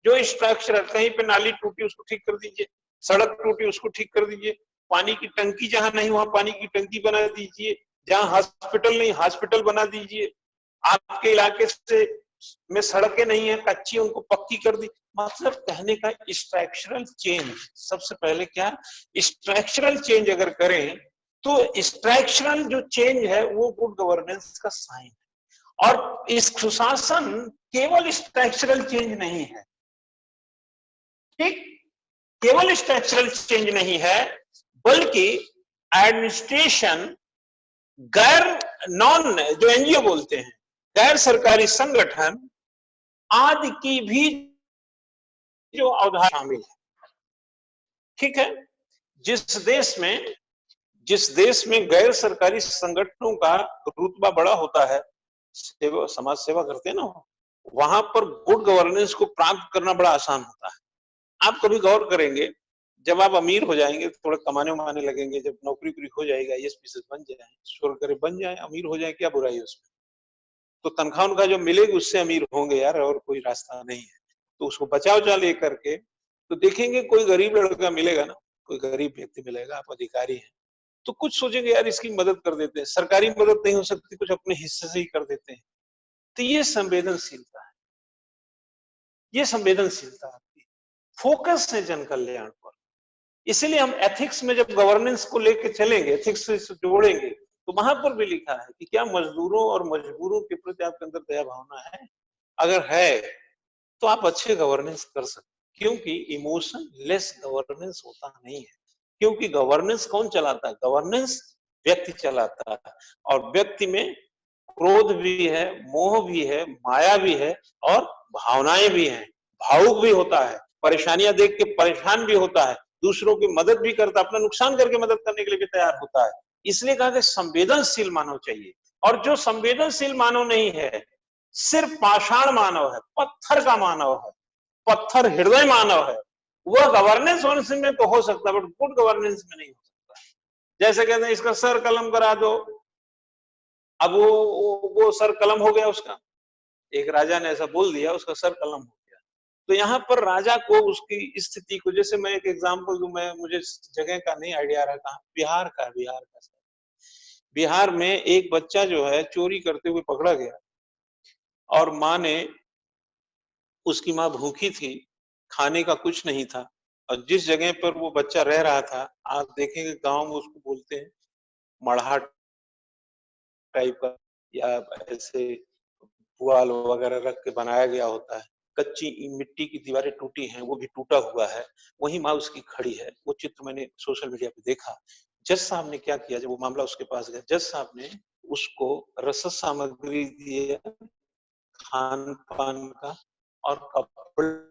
जो स्ट्रक्चर है, कहीं पे नाली टूटी उसको ठीक कर दीजिए, सड़क टूटी उसको ठीक कर दीजिए, पानी की टंकी जहां नहीं वहां पानी की टंकी बना दीजिए, जहां हॉस्पिटल नहीं हॉस्पिटल बना दीजिए, आपके इलाके से में सड़कें नहीं है कच्ची, उनको पक्की कर दी। मतलब कहने का स्ट्रक्चरल चेंज, सबसे पहले क्या स्ट्रक्चरल चेंज अगर करें तो स्ट्रक्चरल जो चेंज है वो गुड गवर्नेंस का साइन है। और इस सुशासन केवल स्ट्रक्चरल चेंज नहीं है, ठीक, केवल स्ट्रक्चरल चेंज नहीं है, बल्कि एडमिनिस्ट्रेशन, गैर नॉन जो एनजीओ बोलते हैं, गैर सरकारी संगठन आदि की भी जो अवधारणा शामिल है। ठीक है, जिस देश में गैर सरकारी संगठनों का रुतबा बड़ा होता है, सेवा समाज सेवा करते हैं ना, वहां पर गुड गवर्नेंस को प्राप्त करना बड़ा आसान होता है। आप कभी गौर करेंगे, जब आप अमीर हो जाएंगे, थोड़ा कमाने उमाने लगेंगे, जब नौकरी हो जाएगा, एसपी बन जाए, स्वर्ग करे बन जाए, अमीर हो जाए, क्या बुराई है उसमें? तो तनख्वाह उनका जो मिलेगी उससे अमीर होंगे यार, और कोई रास्ता नहीं है। तो उसको बचाव जा लेकर के तो देखेंगे कोई गरीब लड़का मिलेगा ना, कोई गरीब व्यक्ति मिलेगा, आप अधिकारी हैं, तो कुछ सोचेंगे यार इसकी मदद कर देते हैं, सरकारी मदद नहीं हो सकती, कुछ अपने हिस्से से ही कर देते हैं। तो ये संवेदनशीलता है, ये संवेदनशीलता आपकी फोकस है जन कल्याण पर। इसीलिए हम एथिक्स में जब गवर्नेंस को लेकर चलेंगे, एथिक्स से जोड़ेंगे, तो वहां पर भी लिखा है कि क्या मजदूरों और मजबूरों के प्रति आपके अंदर दया भावना है? अगर है तो आप अच्छे गवर्नेंस कर सकते, क्योंकि इमोशन लेस गवर्नेंस होता नहीं है। क्योंकि गवर्नेंस कौन चलाता है? गवर्नेंस व्यक्ति चलाता है, और व्यक्ति में क्रोध भी है, मोह भी है, माया भी है, और भावनाएं भी हैं, भावुक भी होता है, परेशानियां देख के परेशान भी होता है, दूसरों की मदद भी करता है, अपना नुकसान करके मदद करने के लिए भी तैयार होता है। इसलिए कहा कि संवेदनशील मानव चाहिए। और जो संवेदनशील मानव नहीं है, सिर्फ पाषाण मानव है, पत्थर का मानव है, पत्थर हृदय मानव है, वह गवर्नेंस होने में तो हो सकता है, बट गुड गवर्नेंस में नहीं हो सकता। जैसे कहते हैं इसका सर कलम करा दो, अब वो सर कलम हो गया उसका, एक राजा ने ऐसा बोल दिया, उसका सर कलम हो गया। तो यहाँ पर राजा को उसकी स्थिति को, जैसे मैं एक एग्जांपल दूं, मैं मुझे जगह का नहीं आइडिया रहा, कहाँ, बिहार का बिहार में एक बच्चा जो है चोरी करते हुए पकड़ा गया, और उसकी माँ भूखी थी, खाने का कुछ नहीं था, और जिस जगह पर वो बच्चा रह रहा था, आप देखेंगे गांव में उसको बोलते हैं मढ़ा टाइप का, या ऐसे पुआल वगैरह रख के बनाया गया होता है, कच्ची मिट्टी की दीवारें टूटी हैं, वो भी टूटा हुआ है, वही माँ उसकी खड़ी है। वो चित्र मैंने सोशल मीडिया पे देखा। जज साहब ने क्या किया, जब वो मामला उसके पास गया, जज साहब ने उसको रसद सामग्री दिया, खान पान का, और कपड़े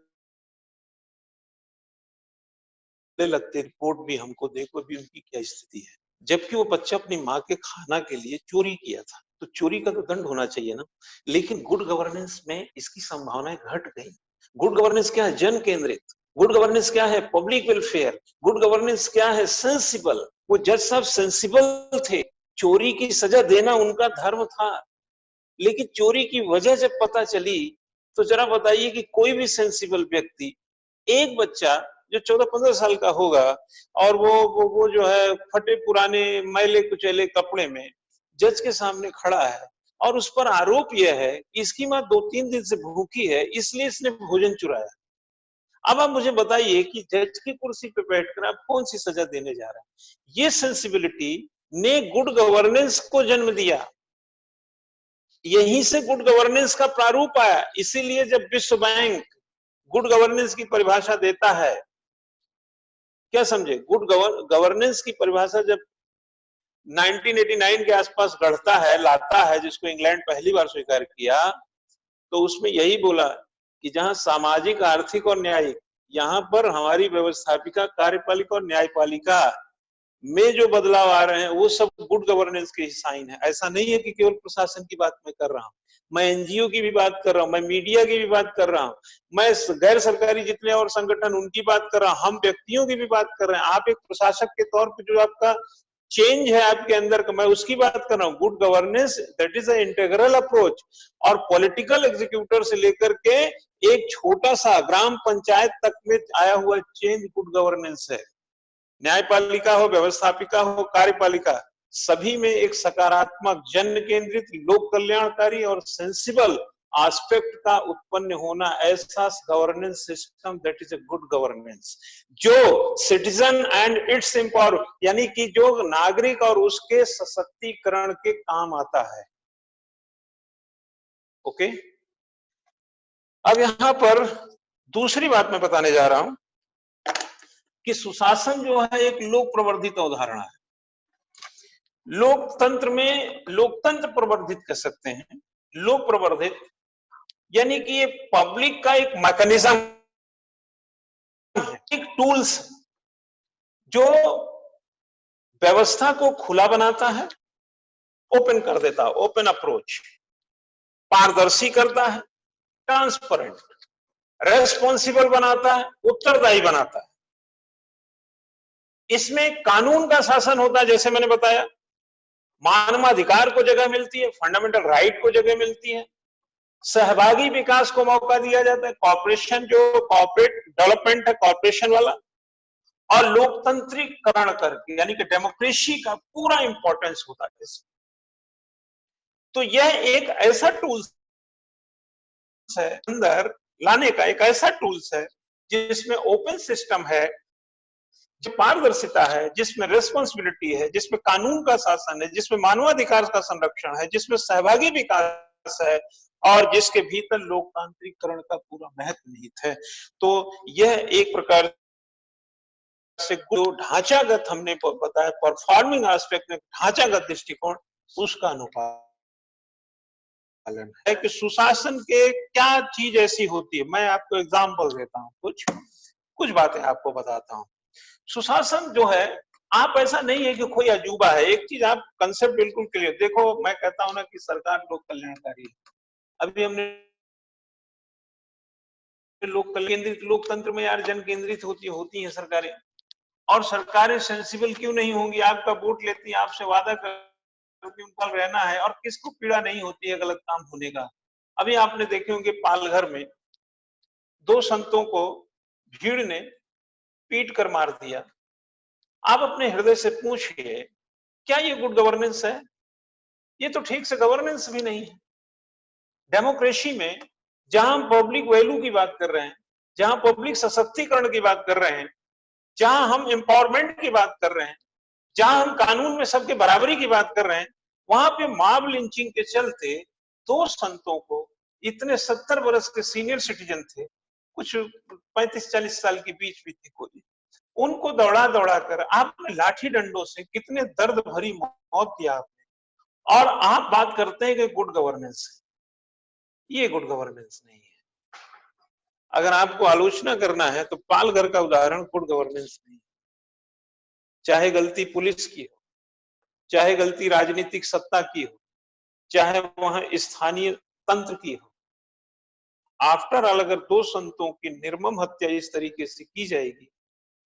लगते, रिपोर्ट भी हमको देखो भी उनकी क्या स्थिति है, जबकि वो बच्चा अपनी माँ के खाना के लिए चोरी किया था। तो चोरी का तो दंड होना चाहिए ना। लेकिन गुड गवर्नेंस में इसकी संभावनाएं घट गई। गुड गवर्नेंस क्या है? जन केंद्रित। गुड गवर्नेंस क्या है? Public welfare. गुड गवर्नेंस क्या है? सेंसिबल। वो जज साहब सेंसिबल थे, चोरी की सजा देना उनका धर्म था। लेकिन चोरी की वजह जब पता चली, तो जरा बताइए कि कोई भी सेंसिबल व्यक्ति, एक बच्चा जो 14-15 साल का होगा, और वो जो है फटे पुराने मैले कुचैले कपड़े में जज के सामने खड़ा है, और उस पर आरोप यह है कि इसकी मां 2-3 दिन से भूखी है, इसलिए इसने भोजन चुराया। अब आप मुझे बताइए कि जज की कुर्सी पे बैठकर आप कौन सी सजा देने जा रहे हैं? ये सेंसिबिलिटी ने गुड गवर्नेंस को जन्म दिया। यहीं से गुड गवर्नेंस का प्रारूप आया। इसीलिए जब विश्व बैंक गुड गवर्नेंस की परिभाषा देता है, क्या समझे, गुड गवर्नेंस की परिभाषा जब 1989 के आसपास गढ़ता है, लाता है, जिसको इंग्लैंड पहली बार स्वीकार किया, तो उसमें यही बोला कि जहां सामाजिक, आर्थिक और न्यायिक, यहां पर हमारी व्यवस्थापिका, कार्यपालिका और न्यायपालिका में जो बदलाव आ रहे हैं वो सब गुड गवर्नेंस के साइन है। ऐसा नहीं है कि केवल प्रशासन की बात मैं कर रहा हूं, मैं एनजीओ की भी बात कर रहा हूं, मैं मीडिया की भी बात कर रहा हूं, मैं गैर सरकारी जितने और संगठन उनकी बात कर रहा हूं, हम व्यक्तियों की भी बात कर रहे हैं। आप एक प्रशासक के तौर पर जो आपका चेंज है आपके अंदर का, मैं उसकी बात कर रहा हूं। Good governance that is a integral approach, और पॉलिटिकल एग्जीक्यूटर से लेकर के एक छोटा सा ग्राम पंचायत तक में आया हुआ चेंज गुड गवर्नेंस है। न्यायपालिका हो, व्यवस्थापिका हो, कार्यपालिका, सभी में एक सकारात्मक, जन केंद्रित, लोक कल्याणकारी और सेंसिबल एस्पेक्ट का उत्पन्न होना, ऐसा governance system that is a good governance, जो सिटीजन एंड इट्स एम्पावर, यानी कि जो नागरिक और उसके सशक्तिकरण के काम आता है। ओके, अब यहां पर दूसरी बात मैं बताने जा रहा हूं कि सुशासन जो है एक लोक प्रवर्धित अवधारणा है। लोकतंत्र में लोकतंत्र प्रवर्धित कर सकते हैं। लोक प्रवर्धित यानी कि ये पब्लिक का एक मैकेनिज्म है, एक टूल्स जो व्यवस्था को खुला बनाता है, ओपन कर देता है, ओपन अप्रोच, पारदर्शी करता है, ट्रांसपेरेंट, रेस्पॉन्सिबल बनाता है, उत्तरदायी बनाता है। इसमें कानून का शासन होता है, जैसे मैंने बताया, मानवाधिकार को जगह मिलती है, फंडामेंटल राइट को जगह मिलती है, सहभागी विकास को मौका दिया जाता है, कॉर्पोरेशन जो कॉर्पोरेट डेवलपमेंट है कॉर्पोरेशन वाला, और लोकतंत्रीकरण करके, यानी कि डेमोक्रेसी का पूरा इंपॉर्टेंस होता है इसमें। तो यह एक ऐसा टूल्स है, अंदर लाने का एक ऐसा टूल्स है जिसमें ओपन सिस्टम है, जो पारदर्शिता है, जिसमें रेस्पॉन्सिबिलिटी है, जिसमें कानून का शासन है, जिसमें मानवाधिकार का संरक्षण है, जिसमें सहभागी विकास है, और जिसके भीतर लोकतांत्रिकरण का पूरा महत्व निहित है। तो यह एक प्रकार से जो ढांचागत हमने बताया, परफॉर्मिंग एस्पेक्ट में ढांचागत दृष्टिकोण, उसका अनुपालन है कि सुशासन के क्या चीज ऐसी होती है। मैं आपको एग्जांपल देता हूं, कुछ बातें आपको बताता हूं। सुशासन जो है, आप ऐसा नहीं है कि कोई अजूबा है, एक चीज आप कंसेप्ट बिल्कुल क्लियर देखो। मैं कहता हूं ना कि सरकार लोक कल्याणकारी है। अभी हमने लोक केंद्रित लोकतंत्र में यार जन केंद्रित होती है सरकारें, और सरकारें सेंसिबल क्यों नहीं होंगी? आपका वोट लेती है, आपसे वादा करती उन पर रहना है, और किसको पीड़ा नहीं होती है गलत काम होने का। अभी आपने देखे होंगे पालघर में 2 संतों को भीड़ ने पीट कर मार दिया। आप अपने हृदय से पूछिए, क्या ये गुड गवर्नेंस है? ये तो ठीक से गवर्नेंस भी नहीं है। डेमोक्रेसी में जहां हम पब्लिक वैल्यू की बात कर रहे हैं, जहां पब्लिक सशक्तिकरण की बात कर रहे हैं, जहां हम एम्पावरमेंट की बात कर रहे हैं, जहां हम कानून में सबके बराबरी की बात कर रहे हैं, वहां पे मॉब लिंचिंग के चलते 2 संतों को, इतने 70 वर्ष के सीनियर सिटीजन थे, कुछ 35-40 साल के बीच भी थे कोई, उनको दौड़ा दौड़ा कर आपने लाठी डंडों से कितने दर्द भरी मौत दिया आपने, और आप बात करते हैं कि गुड गवर्नेंस है। ये गुड गवर्नेंस नहीं है। अगर आपको आलोचना करना है तो पालघर का उदाहरण गुड गवर्नेंस नहीं है। चाहे गलती पुलिस की हो, चाहे गलती राजनीतिक सत्ता की हो, चाहे वहां स्थानीय तंत्र की हो, आफ्टर ऑल अगर 2 संतों की निर्मम हत्या इस तरीके से की जाएगी,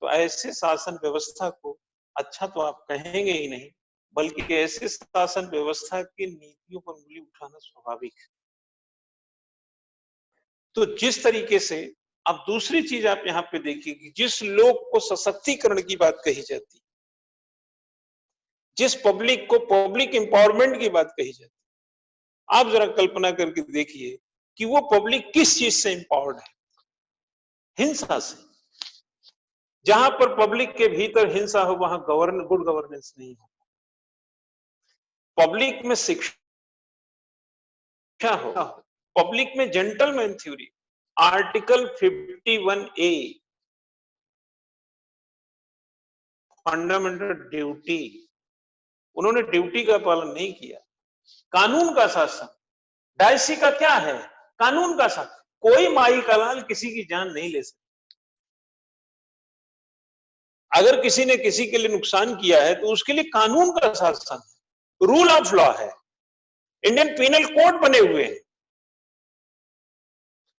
तो ऐसे शासन व्यवस्था को अच्छा तो आप कहेंगे ही नहीं, बल्कि ऐसे शासन व्यवस्था की नीतियों पर उंगली उठाना स्वाभाविक है। तो जिस तरीके से, अब दूसरी चीज आप यहां पे देखिए कि जिस लोग को सशक्तिकरण की बात कही जाती, जिस पब्लिक को पब्लिक एम्पावरमेंट की बात कही जाती, आप जरा कल्पना करके देखिए कि वो पब्लिक किस चीज से इंपावर्ड है? हिंसा से। जहां पर पब्लिक के भीतर हिंसा हो वहां गुड गवर्नेंस नहीं हो। पब्लिक में शिक्षा हो, पब्लिक में gentleman theory, article 51A fundamental duty, उन्होंने ड्यूटी का पालन नहीं किया। कानून का शासन, डायसी का क्या है? कानून का शासन। कोई माई का लाल किसी की जान नहीं ले सकता। अगर किसी ने किसी के लिए नुकसान किया है तो उसके लिए कानून का शासन है, रूल ऑफ लॉ है, इंडियन पीनल कोड बने हुए हैं,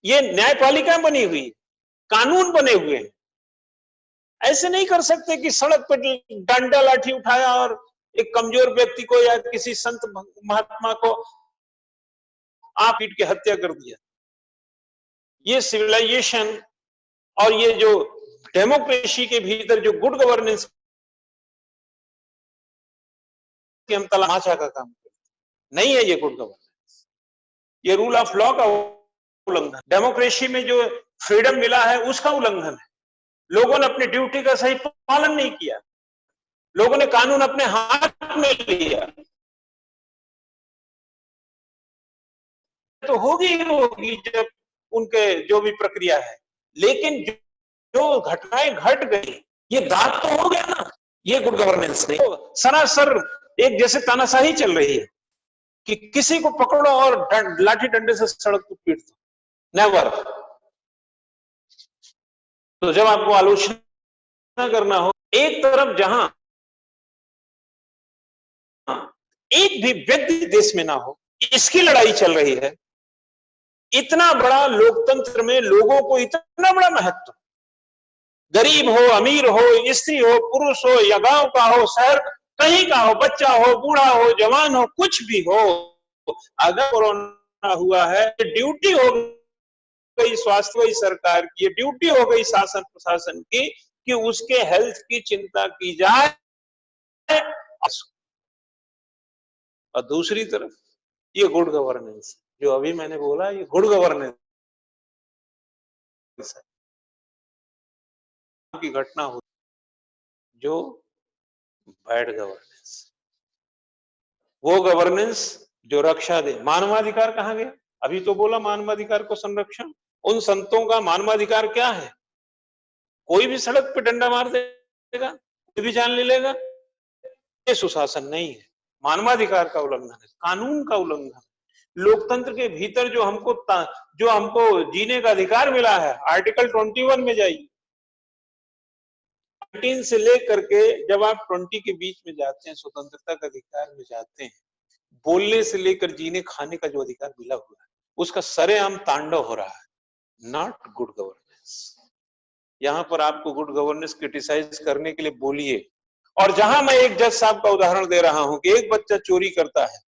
ये न्यायपालिका बनी हुई, कानून बने हुए हैं। ऐसे नहीं कर सकते कि सड़क पर डंडा लाठी उठाया और एक कमजोर व्यक्ति को या किसी संत महात्मा को आप पीट के हत्या कर दिया। ये सिविलाइजेशन और ये जो डेमोक्रेसी के भीतर जो गुड गवर्नेंस की हम तमाशा का काम करते नहीं है, ये गुड गवर्नेंस, ये रूल ऑफ लॉ का उल्लंघन, डेमोक्रेसी में जो फ्रीडम मिला है उसका उल्लंघन है। लोगों ने अपनी ड्यूटी का सही पालन नहीं किया, लोगों ने कानून अपने हाथ में लिया, तो होगी जब उनके जो भी प्रक्रिया है। लेकिन जो घटनाएं घट गई, ये दाग तो हो गया ना, ये गुड गवर्नेंस नहीं। तो सरासर एक जैसे तानाशाही चल रही है कि किसी को पकड़ो और लाठी डंडे से सड़क को पीट दो, नेवर। तो जब आपको आलोचना करना हो, एक तरफ जहां एक भी व्यक्ति देश में ना हो, इसकी लड़ाई चल रही है। इतना बड़ा लोकतंत्र में लोगों को इतना बड़ा महत्व, गरीब हो, अमीर हो, स्त्री हो, पुरुष हो, या गांव का हो, शहर कहीं का हो, बच्चा हो, बूढ़ा हो, जवान हो, कुछ भी हो, अगर कोरोना हुआ है, ड्यूटी हो गई स्वास्थ्य गई सरकार की, ड्यूटी हो गई शासन प्रशासन की कि उसके हेल्थ की चिंता की जाए। और दूसरी तरफ ये गुड गवर्नेंस, जो अभी मैंने बोला, ये गुड गवर्नेंस की घटना हो, जो बैड गवर्नेंस, वो गवर्नेंस जो रक्षा दे। मानवाधिकार कहां गया? अभी तो बोला मानवाधिकार को संरक्षण, उन संतों का मानवाधिकार क्या है? कोई भी सड़क पे डंडा मार देगा, कोई भी जान ले लेगा, ये सुशासन नहीं है, मानवाधिकार का उल्लंघन है, कानून का उल्लंघन। लोकतंत्र के भीतर जो हमको जीने का अधिकार मिला है, आर्टिकल 21 में जाइए, 19 से लेकर के जब आप 20 के बीच में जाते हैं, स्वतंत्रता का अधिकार में जाते हैं, बोलने से लेकर जीने खाने का जो अधिकार मिला हुआ है, उसका सरेआम तांडव हो रहा है। Not good governance. यहां पर आपको गुड गवर्नेंस क्रिटिसाइज करने के लिए बोलिए। और जहां मैं एक जज साहब का उदाहरण दे रहा हूं कि एक बच्चा चोरी करता है,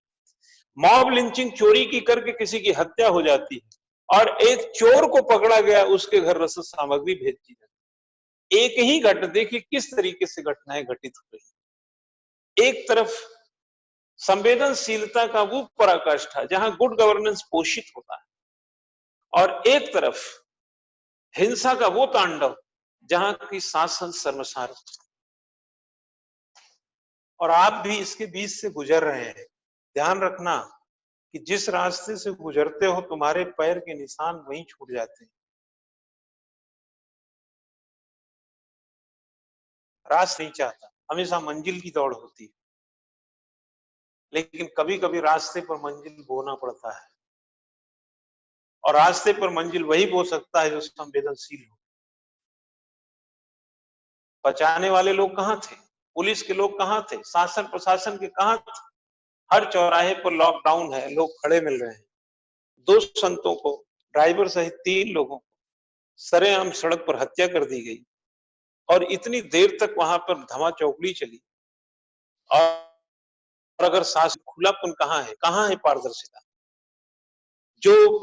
मॉब लिंचिंग, चोरी की करके किसी की हत्या हो जाती है और एक चोर को पकड़ा गया, उसके घर रसद सामग्री भेज दी जाती। एक ही घटना, देखिए किस तरीके से घटनाएं घटित हो रही। एक तरफ संवेदनशीलता का वो पराकाष्ठा जहां गुड गवर्नेंस पोषित होता है, और एक तरफ हिंसा का वो तांडव जहां की शासन शर्मसार। और आप भी इसके बीच से गुजर रहे हैं। ध्यान रखना कि जिस रास्ते से गुजरते हो, तुम्हारे पैर के निशान वहीं छूट जाते हैं। रास्ता नहीं चाहता, हमेशा मंजिल की दौड़ होती है, लेकिन कभी कभी रास्ते पर मंजिल बोना पड़ता है, और रास्ते पर मंजिल वही बो सकता है जो संवेदनशील हो। बचाने वाले लोग कहां थे? पुलिस के लोग कहां थे? शासन प्रशासन के कहां थे? हर चौराहे पर लॉकडाउन है, लोग खड़े मिल रहे हैं। 2 संतों को, ड्राइवर सहित 3 लोगों को सरेआम सड़क पर हत्या कर दी गई, और इतनी देर तक वहां पर धमा चौकड़ी चली। और अगर शासन खुलापन कहां है? कहां है पारदर्शिता? जो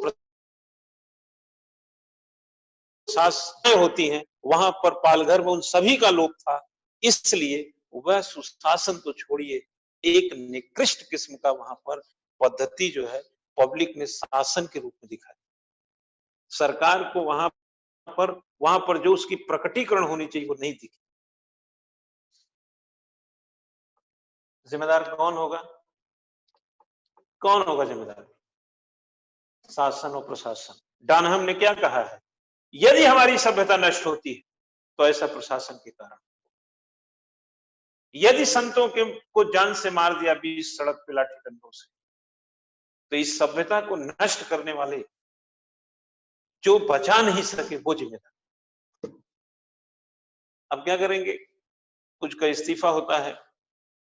प्रशासनें होती हैं, वहां पर पालघर में उन सभी का लोप था, इसलिए वह सुशासन तो छोड़िए, एक निकृष्ट किस्म का वहां पर पद्धति जो है पब्लिक ने शासन के रूप में दिखाया। सरकार को वहां पर जो उसकी प्रकटीकरण होनी चाहिए वो नहीं दिखी। जिम्मेदार कौन होगा? कौन होगा जिम्मेदार? शासन और प्रशासन। डानहम ने क्या कहा है? यदि हमारी सभ्यता नष्ट होती है तो ऐसा प्रशासन के कारण। यदि संतों को जान से मार दिया 20 सड़क पे लाठी डंडों से, तो इस सभ्यता को नष्ट करने वाले जो बचा नहीं सके वो जिम्मेदार। अब क्या करेंगे? कुछ का इस्तीफा होता है,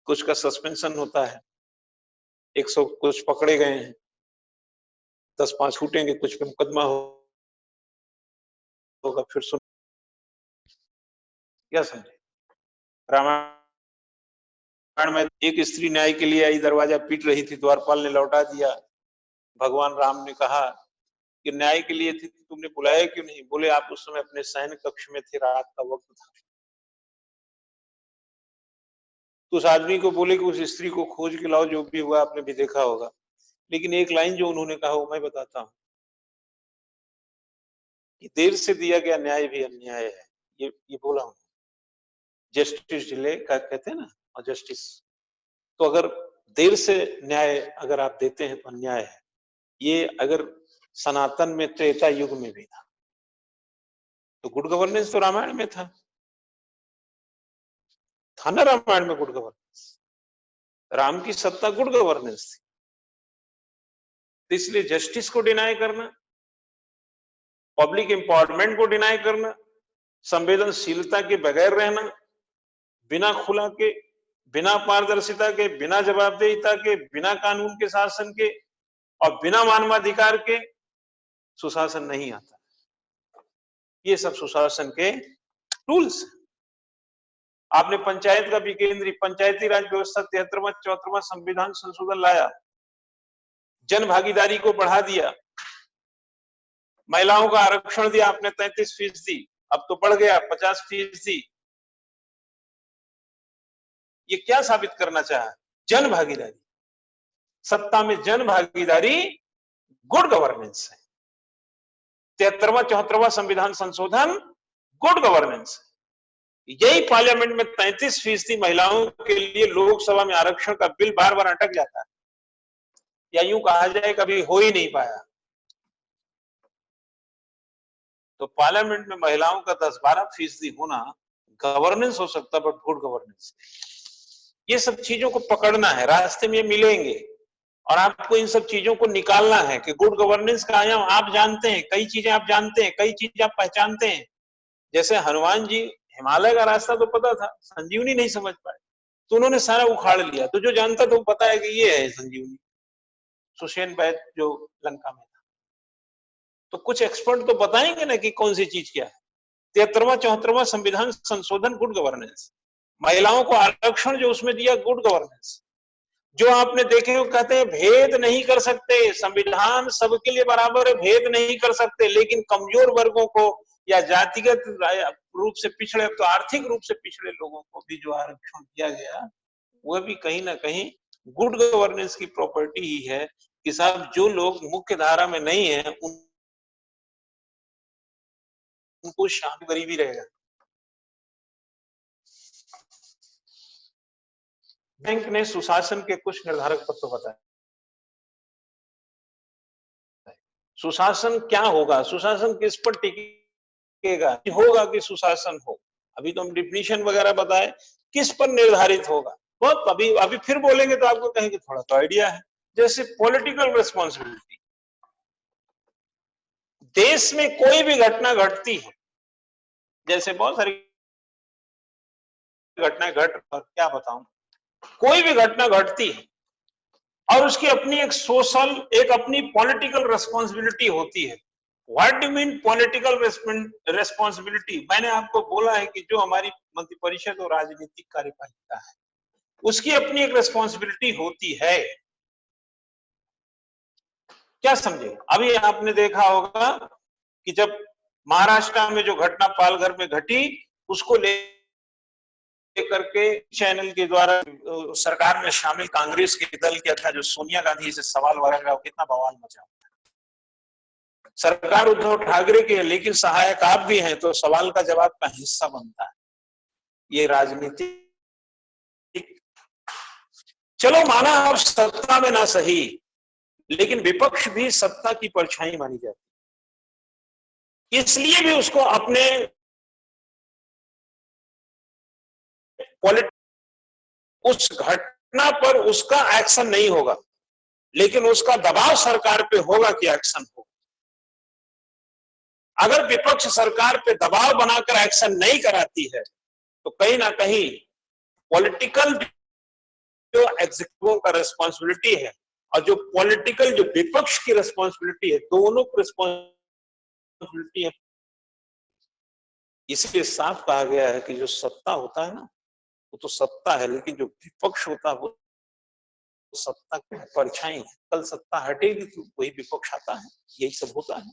कुछ का सस्पेंशन होता है, 100 कुछ पकड़े गए हैं, 10-5 छूटेंगे, कुछ पे मुकदमा होगा, फिर सुन। क्या समझे? रामायण में एक स्त्री न्याय के लिए आई, दरवाजा पीट रही थी, द्वारपाल ने लौटा दिया। भगवान राम ने कहा कि न्याय के लिए थी, तुमने बुलाया क्यों नहीं? बोले आप उस समय अपने शयन कक्ष में थे, रात का वक्त था। तो उस आदमी को बोले कि उस स्त्री को खोज के लाओ, जो भी हुआ आपने भी देखा होगा। लेकिन एक लाइन जो उन्होंने कहा वो मैं बताता हूं कि देर से दिया गया न्याय भी अन्याय है। ये बोला हूं। जस्टिस डिले का कहते हैं ना, और जस्टिस। तो अगर देर से न्याय अगर आप देते हैं तो अन्याय है। ये अगर सनातन में त्रेता युग में भी था, तो गुड गवर्नेंस तो रामायण में था ना? रामायण में गुड गवर्नेंस, राम की सत्ता गुड गवर्नेंस थी। तो इसलिए जस्टिस को डिनाई करना, पब्लिक एम्पावरमेंट को डिनाई करना, संवेदनशीलता के बगैर रहना, बिना खुला के, बिना पारदर्शिता के, बिना जवाबदेहिता के, बिना कानून के शासन के और बिना मानवाधिकार के सुशासन नहीं आता। ये सब सुशासन के टूल्स। आपने पंचायत का भी केंद्रीय पंचायती राज व्यवस्था 73वां 74वां संविधान संशोधन लाया, जन भागीदारी को बढ़ा दिया, महिलाओं का आरक्षण दिया आपने 33%, अब तो बढ़ गया 50%। ये क्या साबित करना चाहा? जन भागीदारी। सत्ता में जन भागीदारी गुड गवर्नेंस है। 73वां 74वां संविधान संशोधन गुड गवर्नेंस है। यही पार्लियामेंट में 33% महिलाओं के लिए लोकसभा में आरक्षण का बिल बार बार अटक जाता है, या यूं कहा जाए कभी हो ही नहीं पाया। तो पार्लियामेंट में महिलाओं का 10-12% होना गवर्नेंस हो सकता, बट गुड गवर्नेंस। ये सब चीजों को पकड़ना है, रास्ते में मिलेंगे और आपको इन सब चीजों को निकालना है कि गुड गवर्नेंस का आयाम आप जानते हैं, कई चीजें आप जानते हैं, कई चीजें आप पहचानते हैं। जैसे हनुमान जी, हिमालय का रास्ता तो पता था, संजीवनी नहीं समझ पाए, तो उन्होंने सारा उखाड़ लिया। तो जो जानता था वो पता है कि ये है संजीवनी। सुषेण वैद्य जो लंका में था, तो कुछ एक्सपर्ट तो बताएंगे ना कि कौन सी चीज क्या है। 73वां 74वां संविधान संशोधन गुड गवर्नेंस, महिलाओं को आरक्षण जो उसमें दिया गुड गवर्नेंस। जो आपने देखे हो कहते हैं भेद नहीं कर सकते, संविधान सबके लिए बराबर है, भेद नहीं कर सकते, लेकिन कमजोर वर्गों को या जातिगत रूप से पिछड़े, तो आर्थिक रूप से पिछड़े लोगों को भी जो आरक्षण दिया गया, वह भी कहीं ना कहीं गुड गवर्नेंस की प्रॉपर्टी ही है कि साहब जो लोग मुख्य धारा में नहीं है उनको शांति गरीबी रहेगा। बैंक ने सुशासन के कुछ निर्धारक तत्व बताए। सुशासन क्या होगा, सुशासन किस पर टिकेगा, होगा कि सुशासन हो। अभी तो हम डिफिनीशन वगैरह बताए, किस पर निर्धारित होगा बहुत अभी फिर बोलेंगे तो आपको कहेंगे थोड़ा तो आइडिया है। जैसे पॉलिटिकल रिस्पॉन्सिबिलिटी, देश में कोई भी घटना घटती है, जैसे बहुत सारी घटनाएं क्या बताऊं, कोई भी घटना घटती है और उसकी अपनी एक सोशल, एक अपनी पॉलिटिकल रिस्पॉन्सिबिलिटी होती है। What do mean political responsibility? मैंने आपको बोला है कि जो हमारी मंत्रिपरिषद और राजनीतिक कार्यपालिका है उसकी अपनी एक रिस्पॉन्सिबिलिटी होती है। क्या समझे? अभी आपने देखा होगा कि जब महाराष्ट्र में जो घटना पालघर में घटी, उसको ले करके चैनल के द्वारा सरकार में शामिल कांग्रेस के दल के अध्यक्ष जो सोनिया गांधी से सवाल वगैरह कितना बवाल मचा। सरकार उद्धव ठाकरे की है लेकिन सहायक आप भी हैं, तो सवाल का जवाब का हिस्सा बनता है। ये राजनीति, चलो माना आप सत्ता में ना सही, लेकिन विपक्ष भी सत्ता की परछाई मानी जाती, इसलिए भी उसको अपने उस घटना पर उसका एक्शन नहीं होगा, लेकिन उसका दबाव सरकार पे होगा कि एक्शन हो। अगर विपक्ष सरकार पे दबाव बनाकर एक्शन नहीं कराती है तो कहीं ना कहीं पॉलिटिकल जो एग्जीक्यूटिव का रिस्पॉन्सिबिलिटी है और जो पॉलिटिकल जो विपक्ष की रिस्पॉन्सिबिलिटी है, दोनों की रिस्पॉन्सिबिलिटी है। इसलिए साफ कहा गया है कि जो सत्ता होता है ना, वो तो सत्ता है, लेकिन जो विपक्ष होता है वो सत्ता की परछाई है। कल सत्ता हटेगी तो वही विपक्ष आता है, यही सब होता है।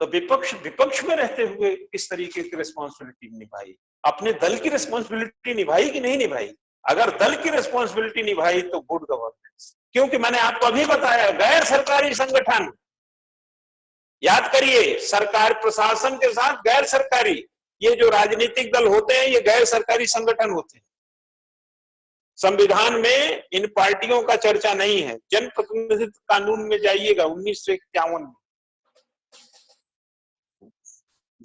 तो विपक्ष में रहते हुए किस तरीके की रिस्पॉन्सिबिलिटी निभाई, अपने दल की रिस्पॉन्सिबिलिटी निभाई कि नहीं निभाई? अगर दल की रिस्पॉन्सिबिलिटी निभाई तो गुड गवर्नेंस, क्योंकि मैंने आपको अभी बताया गैर सरकारी संगठन, याद करिए, सरकार प्रशासन के साथ गैर सरकारी, ये जो राजनीतिक दल होते हैं ये गैर सरकारी संगठन होते हैं। संविधान में इन पार्टियों का चर्चा नहीं है। जनप्रतिनिधित्व कानून में जाइएगा 1951 में,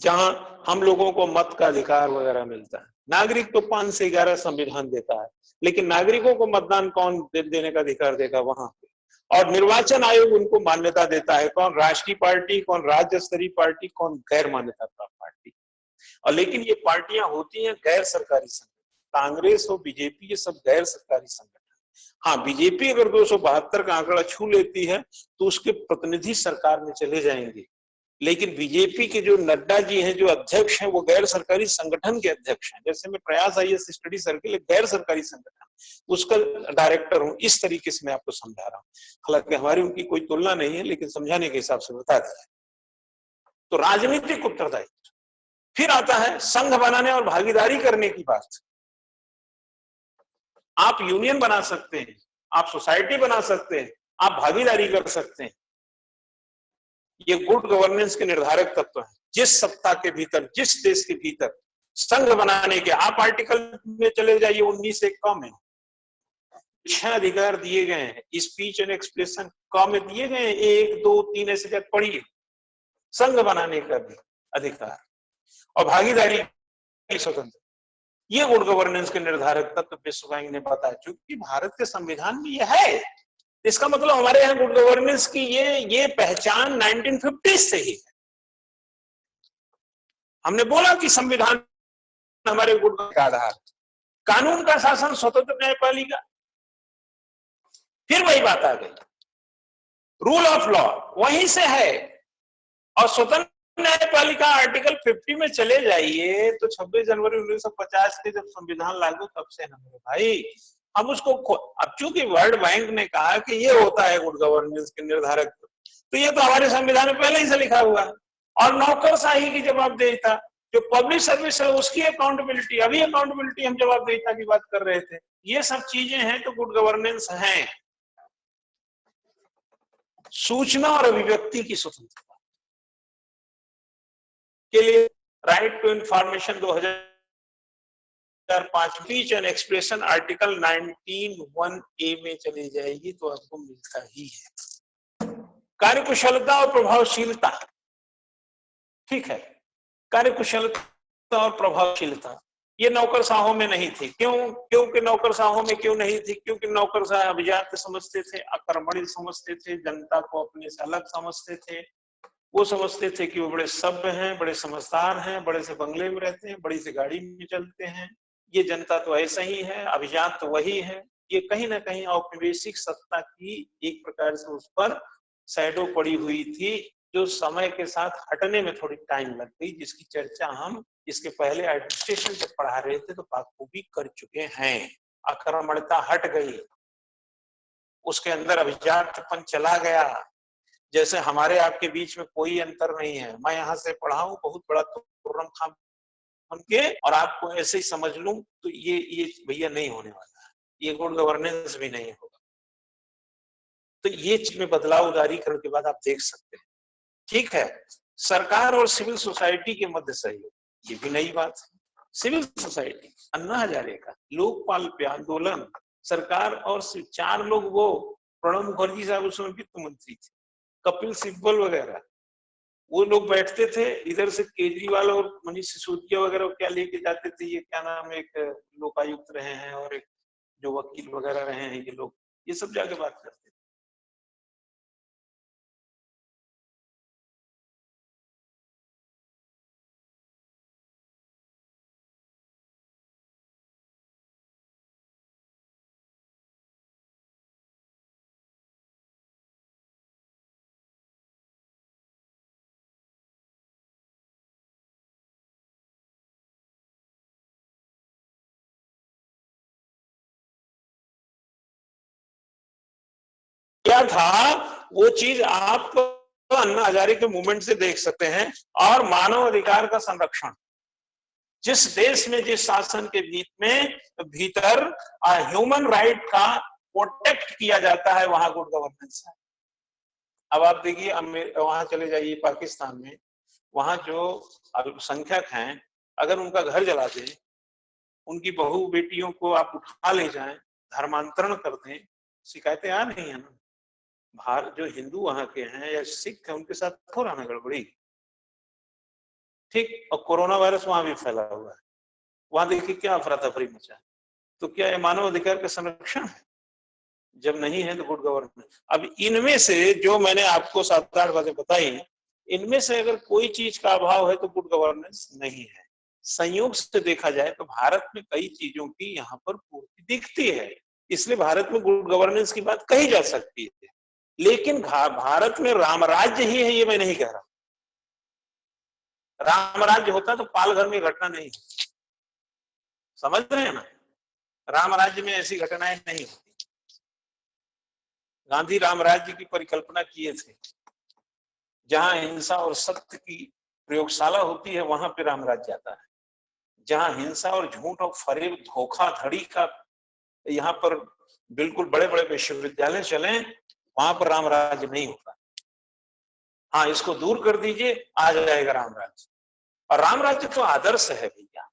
जहां हम लोगों को मत का अधिकार वगैरह मिलता है। नागरिक तो 5 से 11 संविधान देता है, लेकिन नागरिकों को मतदान कौन देने का अधिकार देगा वहां पे? और निर्वाचन आयोग उनको मान्यता देता है, कौन राष्ट्रीय पार्टी, कौन राज्य स्तरीय पार्टी, कौन गैर मान्यता प्राप्त पार्टी। और लेकिन ये पार्टियां होती हैं गैर सरकारी संगठन, कांग्रेस और बीजेपी ये सब गैर सरकारी संगठन। हाँ, बीजेपी अगर 272 का आंकड़ा छू लेती है तो उसके प्रतिनिधि सरकार में चले जाएंगे, लेकिन बीजेपी के जो नड्डा जी हैं, जो अध्यक्ष हैं, वो गैर सरकारी संगठन के अध्यक्ष हैं। जैसे मैं प्रयास आईएएस स्टडी सर्किल एक गैर सरकारी संगठन, उसका डायरेक्टर हूं। इस तरीके से मैं आपको समझा रहा हूँ, हालांकि हमारी उनकी कोई तुलना नहीं है, लेकिन समझाने के हिसाब से बता दिया। तो राजनीतिक उत्तरदायित्व। फिर आता है संघ बनाने और भागीदारी करने की बात। आप यूनियन बना सकते हैं, आप सोसाइटी बना सकते हैं, आप भागीदारी कर सकते हैं। ये गुड गवर्नेंस के निर्धारक तत्व है। जिस सत्ता के भीतर, जिस देश के भीतर संघ बनाने के, आप आर्टिकल में चले जाइए 19(1) क में 6 अधिकार दिए गए हैं। स्पीच एंड एक्सप्रेशन क में दिए गए हैं, 1, 2, 3 ऐसे जगह पढ़िए। संघ बनाने का भी अधिकार और भागीदारी की स्वतंत्रता, ये गुड गवर्नेंस के निर्धारक तत्व विश्व बैंक ने बताया। क्योंकि भारत के संविधान में यह है, इसका मतलब हमारे यहाँ गुड गवर्नेंस की ये पहचान 1950 से ही है। हमने बोला कि संविधान हमारे गुड का आधार, कानून का शासन, स्वतंत्र न्यायपालिका। फिर वही बात आ गई, रूल ऑफ लॉ वहीं से है। और स्वतंत्र न्यायपालिका आर्टिकल 50 में चले जाइए तो 26 जनवरी 1950 के जब संविधान लागू तब से ना मेरे भाई, हम उसको अब चूंकि वर्ल्ड बैंक ने कहा कि ये होता है गुड गवर्नेंस के निर्धारक, तो ये तो हमारे संविधान में पहले ही से लिखा हुआ है। और नौकरशाही की जवाबदेहिता, जो पब्लिक सर्विस है उसकी अकाउंटेबिलिटी, अभी अकाउंटेबिलिटी हम जवाबदेहिता की बात कर रहे थे, ये सब चीजें हैं तो गुड गवर्नेंस है। सूचना और अभिव्यक्ति की स्वतंत्रता के लिए right to information 2005 speech and expression article 19(1)A में चली जाएगी तो आपको मिलता ही है। कार्यकुशलता और प्रभावशीलता, ठीक है, कार्यकुशलता और प्रभावशीलता ये नौकरशाहों में नहीं थी। क्योंकि नौकरशाहों में क्यों नहीं थी? क्योंकि नौकरशाह अभिजात समझते थे, अकर्मण्य समझते थे, जनता को अपने से अलग समझते थे। वो समझते थे कि वो बड़े सभ्य हैं, बड़े समझदार हैं, बड़े से बंगले में रहते हैं, बड़ी सी गाड़ी में चलते हैं। ये जनता तो ऐसा ही है, अभिजात तो वही है। ये कहीं ना कहीं औपनिवेशिक सत्ता की एक प्रकार से उस पर शैडो पड़ी हुई थी, जो समय के साथ हटने में थोड़ी टाइम लग गई, जिसकी चर्चा हम इसके पहले एडमिनिस्ट्रेशन जब पढ़ा रहे थे तो बाखूबी कर चुके हैं। आक्रमणता हट गई, उसके अंदर अभिजातपन चला गया। जैसे हमारे आपके बीच में कोई अंतर नहीं है। मैं यहाँ से पढ़ा हूँ, बहुत बड़ा तुर्रम खां उनके, और आपको ऐसे ही समझ लूं तो ये भैया नहीं होने वाला है, ये गुड गवर्नेंस भी नहीं होगा। तो ये चीज में बदलाव उदारीकरण के बाद आप देख सकते हैं। ठीक है, सरकार और सिविल सोसाइटी के मध्य सहयोग, ये भी नई बात है। सिविल सोसाइटी, अन्ना हजारे का लोकपाल पे आंदोलन, सरकार और 4 लोग, वो प्रणब मुखर्जी साहब उसमें वित्त मंत्री थे, कपिल सिब्बल वगैरह, वो लोग बैठते थे, इधर से केजरीवाल और मनीष सिसोदिया वगैरह क्या लेके जाते थे, ये क्या नाम, एक लोकायुक्त रहे हैं और एक जो वकील वगैरह रहे हैं, ये लोग, ये सब जाके बात करते थे। क्या था वो चीज आप अन्ना हजारे के मूवमेंट से देख सकते हैं। और मानव अधिकार का संरक्षण, जिस देश में, जिस शासन के भीतर ह्यूमन राइट का प्रोटेक्ट किया जाता है, वहां गुड गवर्नेंस है। अब आप देखिए, वहां चले जाइए पाकिस्तान में, वहां जो अल्पसंख्यक हैं, अगर उनका घर जला दें, उनकी बहू बेटियों को आप उठा ले जाएं, धर्मांतरण कर दें, शिकायतें आ रही है ना। भारत जो हिंदू वहां के हैं या सिख हैं, उनके साथ हो रहा ना गड़बड़ी। ठीक, और कोरोना वायरस वहां भी फैला हुआ है, वहां देखिए क्या अफरा तफरी मचा है। तो क्या ये मानव अधिकार का संरक्षण है? जब नहीं है तो गुड गवर्नेंस। अब इनमें से जो मैंने आपको 7-8 बातें बताई, इनमें से अगर कोई चीज का अभाव है तो गुड गवर्नेंस नहीं है। संयोग से देखा जाए तो भारत में कई चीजों की यहाँ पर पूर्ति दिखती है, इसलिए भारत में गुड गवर्नेंस की बात कही जा सकती है। लेकिन भारत में राम राज्य ही है, ये मैं नहीं कह रहा। राम राज्य होता तो पालघर में घटना नहीं होती, समझ रहे हैं ना। राम राज्य में ऐसी घटनाएं नहीं होती। गांधी राम राज्य की परिकल्पना किए थे, जहां हिंसा और सत्य की प्रयोगशाला होती है, वहां पे राम राज्य आता है। जहां हिंसा और झूठ और फरेब धोखाधड़ी का यहाँ पर बिल्कुल बड़े बड़े विश्वविद्यालय चले, वहां पर राम राज्य नहीं होता। हाँ, इसको दूर कर दीजिए, आ जाएगा राम राज्य। और राम राज्य तो आदर्श है भैया,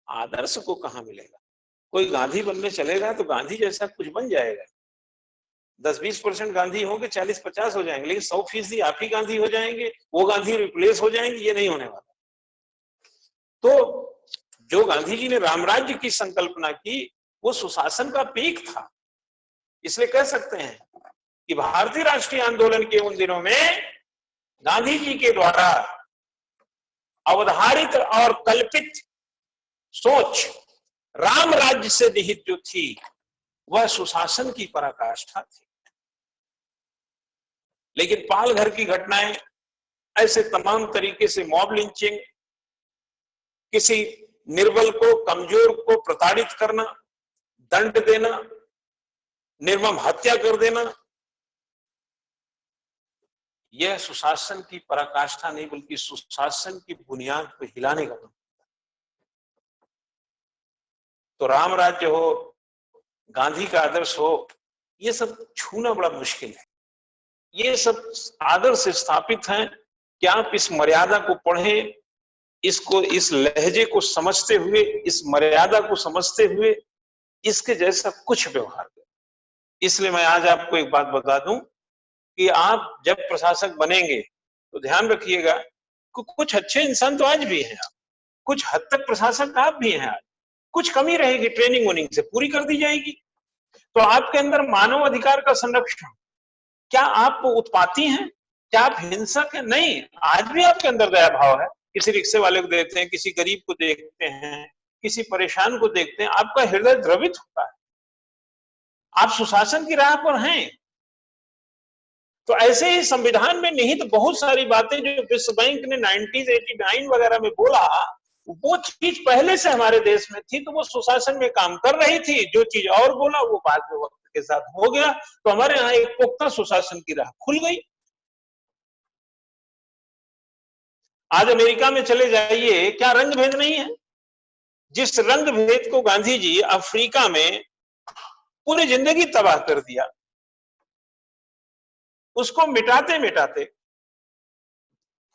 आदर्श को कहाँ मिलेगा। कोई गांधी बनने चलेगा तो गांधी जैसा कुछ बन जाएगा, 10-20% गांधी होंगे, 40-50 हो जाएंगे, लेकिन 100% आप ही गांधी हो जाएंगे, वो गांधी रिप्लेस हो जाएंगे, ये नहीं होने वाला। तो जो गांधी जी ने रामराज्य की संकल्पना की, वो सुशासन का पीक था। इसलिए कह सकते हैं कि भारतीय राष्ट्रीय आंदोलन के उन दिनों में गांधी जी के द्वारा अवधारित और कल्पित सोच राम राज्य से निहित जो थी, वह सुशासन की पराकाष्ठा थी। लेकिन पालघर की घटनाएं, ऐसे तमाम तरीके से मॉब लिंचिंग, किसी निर्बल को, कमजोर को प्रताड़ित करना, दंड देना, निर्मम हत्या कर देना, यह सुशासन की पराकाष्ठा नहीं बल्कि सुशासन की बुनियाद को हिलाने का काम। तो राम राज्य हो, गांधी का आदर्श हो, ये सब छूना बड़ा मुश्किल है। ये सब आदर्श स्थापित हैं कि आप इस मर्यादा को पढ़ें, इसको, इस लहजे को समझते हुए, इस मर्यादा को समझते हुए इसके जैसा कुछ व्यवहार करें। इसलिए मैं आज आपको एक बात बता दूं कि आप जब प्रशासक बनेंगे तो ध्यान रखिएगा कि कुछ अच्छे इंसान तो आज भी हैं, कुछ हद तक प्रशासक आप भी हैं। आज कुछ कमी रहेगी, ट्रेनिंग वोनिंग से पूरी कर दी जाएगी। तो आपके अंदर मानव अधिकार का संरक्षण, क्या आप उत्पाती हैं, क्या आप हिंसक हैं? नहीं, आज भी आपके अंदर दया भाव है। किसी रिक्शे वाले को देखते हैं, किसी गरीब को देखते हैं, किसी परेशान को देखते हैं, आपका हृदय द्रवित होता है, आप सुशासन की राह पर हैं। तो ऐसे ही संविधान में निहित बहुत सारी बातें जो विश्व बैंक ने 1989 वगैरह में बोला, वो चीज पहले से हमारे देश में थी, तो वो सुशासन में काम कर रही थी। जो चीज और बोला वो बाद में वक्त के साथ हो गया, तो हमारे यहाँ एक पुख्ता सुशासन की राह खुल गई। आज अमेरिका में चले जाइए, क्या रंग भेद नहीं है? जिस रंग भेद को गांधी जी अफ्रीका में पूरी जिंदगी तबाह कर दिया, उसको मिटाते मिटाते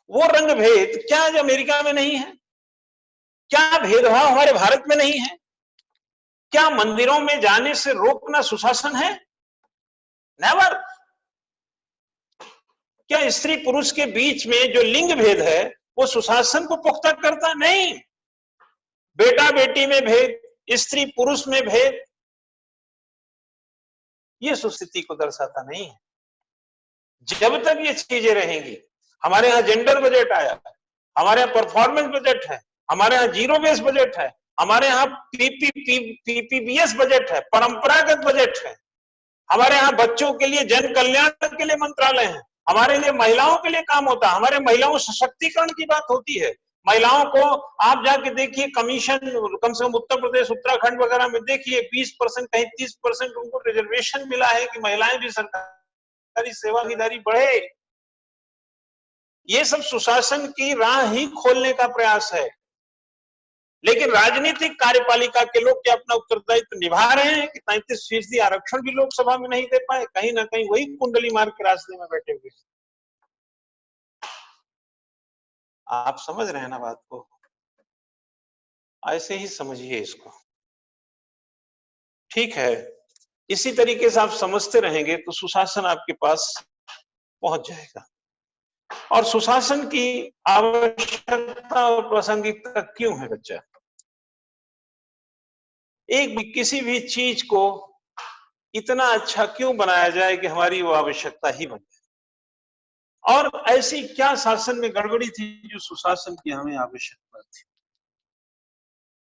वो रंग भेद क्या आज अमेरिका में नहीं है? क्या भेदभाव हमारे भारत में नहीं है? क्या मंदिरों में जाने से रोकना सुशासन है? नेवर। क्या स्त्री पुरुष के बीच में जो लिंग भेद है वो सुशासन को पुख्ता करता? नहीं। बेटा बेटी में भेद, स्त्री पुरुष में भेद, ये सुस्थिति को दर्शाता नहीं है। जब तक ये चीजें रहेंगी, हमारे यहां जेंडर बजट आया है, हमारे यहां परफॉर्मेंस बजट है, हमारे यहां जीरो बेस बजट है, हमारे यहां पीपीबीएस बजट है, परंपरागत बजट है, हमारे यहाँ बच्चों के लिए जन कल्याण के लिए मंत्रालय है, हमारे लिए महिलाओं के लिए काम होता है, हमारे महिलाओं सशक्तिकरण की बात होती है। महिलाओं को आप जाके देखिए, कमीशन कम से कम उत्तर प्रदेश उत्तराखंड वगैरह में देखिए 20% कहीं 30% उनको रिजर्वेशन मिला है कि महिलाएं भी सरकारी सेवादारी बढ़े। ये सब सुशासन की राह ही खोलने का प्रयास है। लेकिन राजनीतिक कार्यपालिका के लोग क्या अपना उत्तरदायित्व निभा रहे हैं कि 33% आरक्षण भी लोकसभा में नहीं दे पाए? कहीं ना कहीं वही कुंडली मार के रास्ते में बैठे हुए। आप समझ रहे हैं ना बात को? ऐसे ही समझिए इसको, ठीक है? इसी तरीके से आप समझते रहेंगे तो सुशासन आपके पास पहुंच जाएगा। और सुशासन की आवश्यकता और प्रासंगिकता क्यों है बच्चा? एक भी किसी भी चीज को इतना अच्छा क्यों बनाया जाए कि हमारी वो आवश्यकता ही बन जाए? और ऐसी क्या शासन में गड़बड़ी थी जो सुशासन की हमें आवश्यकता थी?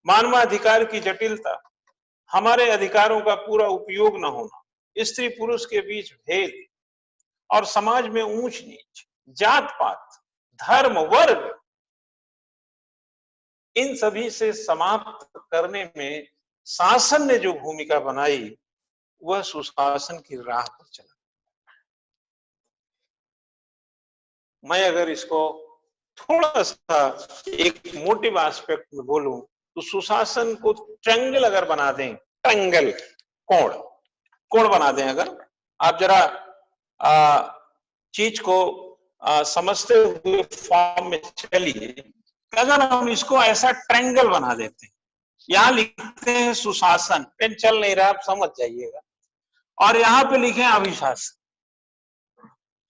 मानवाधिकार की जटिलता, हमारे अधिकारों का पूरा उपयोग न होना, स्त्री पुरुष के बीच भेद और समाज में ऊंच नीच, जात पात, धर्म, वर्ग, इन सभी से समाप्त करने में शासन ने जो भूमिका बनाई वह सुशासन की राह पर चला। मैं अगर इसको थोड़ा सा एक मोटिव एस्पेक्ट में बोलूं तो सुशासन को ट्रायंगल अगर बना दें, ट्रायंगल कोण कोण बना दें, अगर आप जरा चीज को समझते हुए फॉर्म में चलिए, अगर हम इसको ऐसा ट्रायंगल बना देते हैं, यहां लिखते हैं सुशासन, पेन चल नहीं रहा, आप समझ जाइएगा, और यहां पे लिखें अभिशासन,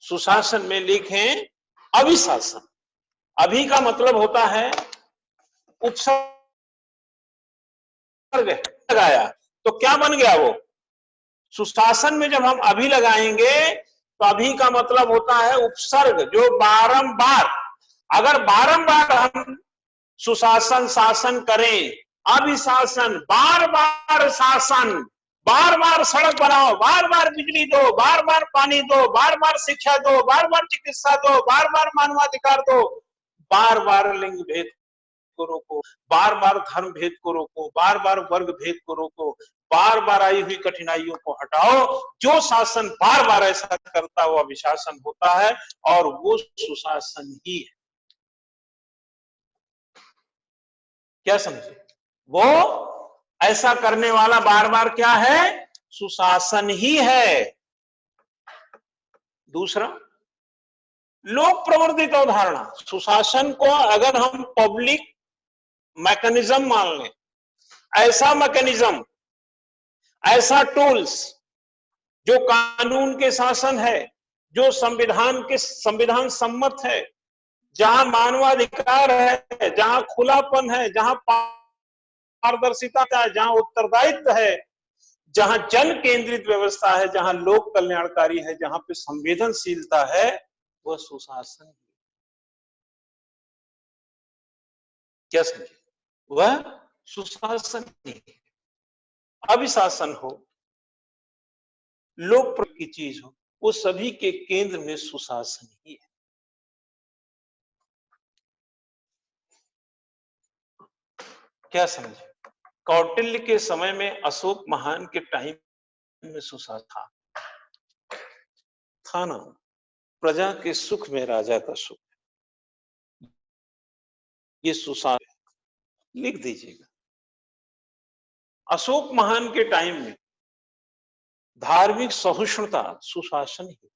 सुशासन में लिखें अभिशासन। अभी का मतलब होता है उपसर्ग लगाया, तो क्या बन गया वो? सुशासन में जब हम अभी लगाएंगे तो अभी का मतलब होता है उपसर्ग, जो बारंबार, अगर बारंबार हम सुशासन शासन करें, अभिशासन, बार बार शासन, बार बार सड़क बनाओ, बार बार बिजली दो, बार बार पानी दो, बार बार शिक्षा दो, बार बार चिकित्सा दो, बार बार मानवाधिकार दो, बार बार लिंग भेद को रोको, बार बार धर्म भेद को रोको, बार बार वर्ग भेद को रोको, बार बार आई हुई कठिनाइयों को हटाओ। जो शासन बार बार ऐसा करता है वो अभिशासन होता है, और वो सुशासन ही है। क्या समझे? वो ऐसा करने वाला बार बार क्या है? सुशासन ही है। दूसरा, लोक प्रवर्तित अवधारणा, सुशासन को अगर हम पब्लिक मैकेनिज्म मान लें, ऐसा मैकेनिज्म, ऐसा टूल्स जो कानून के शासन है, जो संविधान सम्मत है, जहां मानवाधिकार है, जहां खुलापन है, जहां पारदर्शिता है, जहां उत्तरदायित्व है, जहां जन केंद्रित व्यवस्था है, जहां लोक कल्याणकारी है, जहां पे संवेदनशीलता है, वह सुशासन है। क्या समझे? वह सुशासन ही। अभिशासन हो, लोक की चीज हो, वो सभी के केंद्र में सुशासन ही है। क्या समझे? कौटिल्य के समय में, अशोक महान के टाइम में सुशासन था ना? प्रजा के सुख में राजा का सुख, ये सुशासन लिख दीजिएगा। अशोक महान के टाइम में धार्मिक सहिष्णुता सुशासन ही था।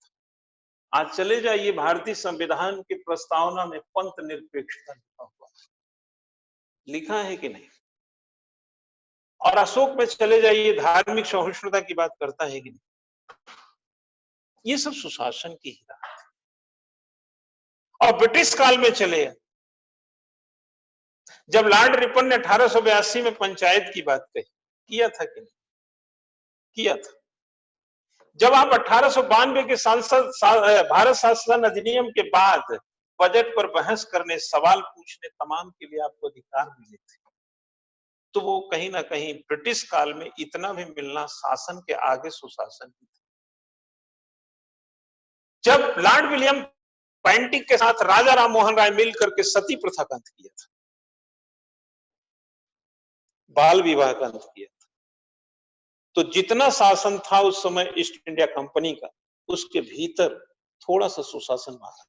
आज चले जाइए भारतीय संविधान की प्रस्तावना में पंथ निरपेक्षता लिखा हुआ है, लिखा है कि नहीं? और अशोक में चले जाइए, धार्मिक सहिष्णुता की बात करता है कि नहीं? ये सब सुशासन की ही राह है। और ब्रिटिश काल में चले, जब लॉर्ड रिपन ने 1882 में पंचायत की बात कही, किया था कि नहीं? किया था। जब आप 1892 के भारत शासन अधिनियम के बाद बजट पर बहस करने, सवाल पूछने तमाम के लिए आपको अधिकार मिले थे, तो वो कहीं ना कहीं ब्रिटिश काल में इतना भी मिलना शासन के आगे सुशासन की था। जब लॉर्ड विलियम पेंटिक के साथ राजा राम मोहन राय मिलकर के सती प्रथा का अंत किया था, बाल विवाह का अंत किया था, तो जितना शासन था उस समय ईस्ट इंडिया कंपनी का, उसके भीतर थोड़ा सा सुशासन बाहर।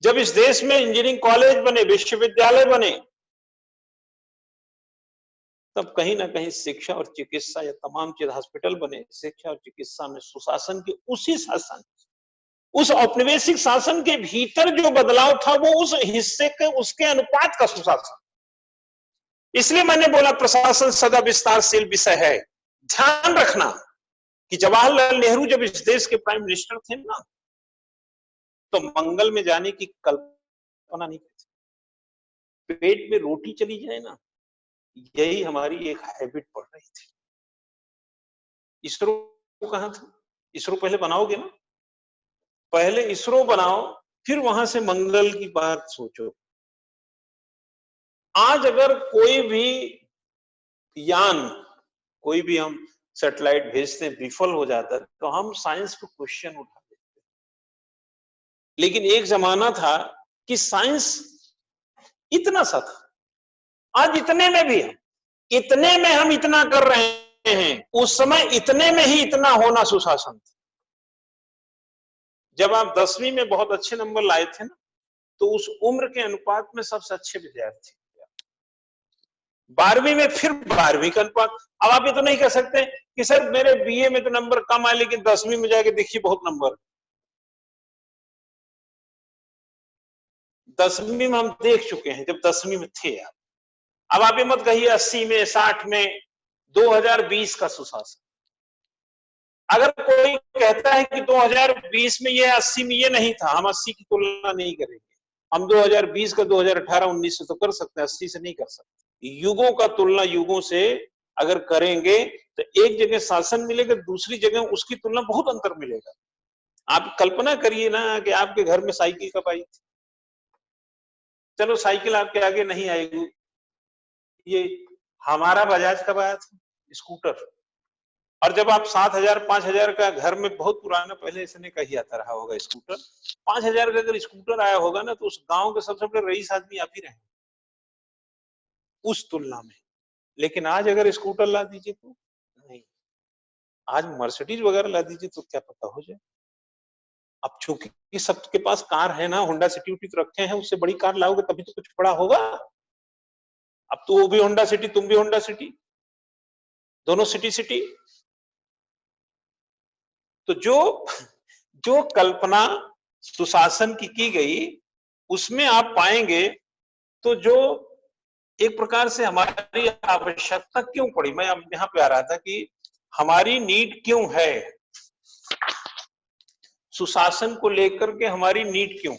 जब इस देश में इंजीनियरिंग कॉलेज बने, विश्वविद्यालय बने, तब कहीं ना कहीं शिक्षा और चिकित्सा या तमाम चीज, हॉस्पिटल बने, शिक्षा और चिकित्सा में सुशासन के उसी शासन, उस औपनिवेशिक शासन के भीतर जो बदलाव था वो उस हिस्से के, उसके अनुपात का सुशासन। इसलिए मैंने बोला प्रशासन सदा विस्तारशील विषय है। ध्यान रखना कि जवाहरलाल नेहरू जब इस देश के प्राइम मिनिस्टर थे ना, तो मंगल में जाने की कल्पना नहीं की। पेट में रोटी चली जाए ना, यही हमारी एक हैबिट पड़ रही थी। इसरो कहां था? इसरो पहले बनाओगे ना, पहले इसरो बनाओ, फिर वहां से मंगल की बात सोचो। आज अगर कोई भी यान, कोई भी हम सैटेलाइट भेजते हैं, विफल हो जाता है, तो हम साइंस को क्वेश्चन उठा देते हैं। लेकिन एक जमाना था कि साइंस इतना सा था, आज इतने में भी हम इतना कर रहे हैं, उस समय इतने में ही इतना होना सुशासन था। जब आप 10वीं में बहुत अच्छे नंबर लाए थे ना, तो उस उम्र के अनुपात में सबसे अच्छे विद्यार्थी। 12वीं में फिर 12वीं का अनुपात। अब आप ये तो नहीं कह सकते कि सर मेरे बीए में तो नंबर कम आए, लेकिन 10वीं में जाके देखिए बहुत नंबर। 10वीं में हम देख चुके हैं, जब 10वीं में थे आप। अब आप ये मत कहिए 80 में, 60 में, 2020 का सुशासन। अगर कोई कहता है कि 2020 में ये 80 में ये नहीं था, हम 80 की तुलना नहीं करेंगे। हम 2020 का 2018, 19 से तो कर सकते हैं, 80 से नहीं कर सकते। युगों का तुलना युगों से अगर करेंगे तो एक जगह शासन मिलेगा, दूसरी जगह उसकी तुलना बहुत अंतर मिलेगा। आप कल्पना करिए ना कि आपके घर में साइकिल कब आई थी? चलो साइकिल आपके आगे नहीं आएगी, ये हमारा बजाज कब आया था? स्कूटर। और जब आप 7,000 5,000 का घर में, बहुत पुराना, पहले इसने कही आता रहा होगा स्कूटर, 5,000 का अगर स्कूटर आया होगा ना, तो उस गांव के सबसे बड़े रईस आदमी आप ही रहे उस तुलना में। लेकिन आज अगर स्कूटर ला दीजिए तो नहीं, आज मर्सिडीज वगैरह ला दीजिए तो क्या पता हो जाए। अब चूंकि सबके पास कार है ना, होंडा सिटी उटी तो रखे हैं, उससे बड़ी कार लाओगे तभी तो कुछ बड़ा होगा। अब तो वो भी होंडा सिटी, तुम भी होंडा सिटी, दोनों सिटी। तो जो कल्पना सुशासन की गई, उसमें आप पाएंगे तो जो एक प्रकार से हमारी आवश्यकता क्यों पड़ी, मैं अब यहां पे आ रहा था कि हमारी नीड क्यों है, सुशासन को लेकर के हमारी नीड क्यों।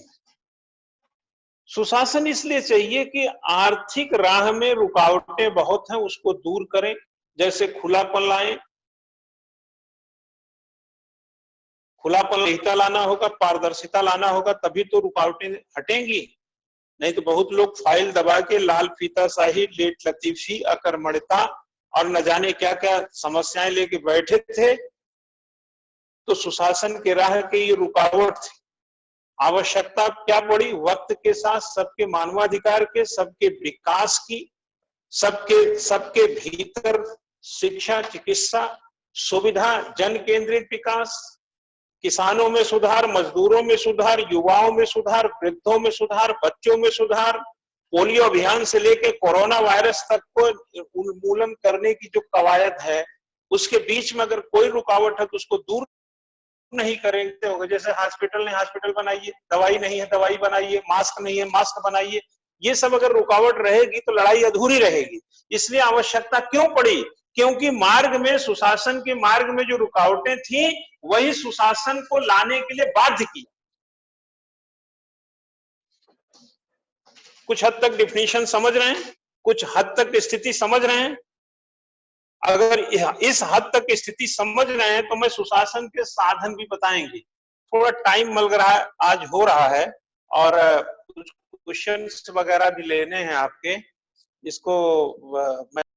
सुशासन इसलिए चाहिए कि आर्थिक राह में रुकावटें बहुत हैं, उसको दूर करें। जैसे खुलापन लाएं, खुलापन लाना होगा, पारदर्शिता लाना होगा, तभी तो रुकावटें हटेंगी। नहीं तो बहुत लोग फाइल दबा के लाल फीताशाही, लेट लतीफी, अकर्मण्यता और न जाने क्या क्या समस्याएं लेके बैठे थे। तो सुशासन के राह के ये रुकावट थी। आवश्यकता क्या पड़ी? वक्त के साथ सबके मानवाधिकार के, सबके विकास की, सबके भीतर शिक्षा, चिकित्सा, सुविधा, जन केंद्रित विकास, किसानों में सुधार, मजदूरों में सुधार, युवाओं में सुधार, वृद्धों में सुधार, बच्चों में सुधार, पोलियो अभियान से लेके कोरोना वायरस तक को उन्मूलन करने की जो कवायद है, उसके बीच में अगर कोई रुकावट है तो उसको दूर नहीं करेंगे होगा। जैसे हॉस्पिटल ने हॉस्पिटल बनाइए, दवाई नहीं है दवाई बनाइए, मास्क नहीं है मास्क बनाइए, ये सब अगर रुकावट रहेगी तो लड़ाई अधूरी रहेगी। इसलिए आवश्यकता क्यों पड़ी? क्योंकि मार्ग में, सुशासन के मार्ग में जो रुकावटें थी, वही सुशासन को लाने के लिए बाध्य किया। कुछ हद तक डिफिनीशन समझ रहे हैं, कुछ हद तक स्थिति समझ रहे हैं। अगर इस हद तक स्थिति समझ रहे हैं तो मैं सुशासन के साधन भी बताएंगे। थोड़ा टाइम लग रहा है, आज हो रहा है, और कुछ क्वेश्चंस वगैरह भी लेने हैं आपके, इसको मैं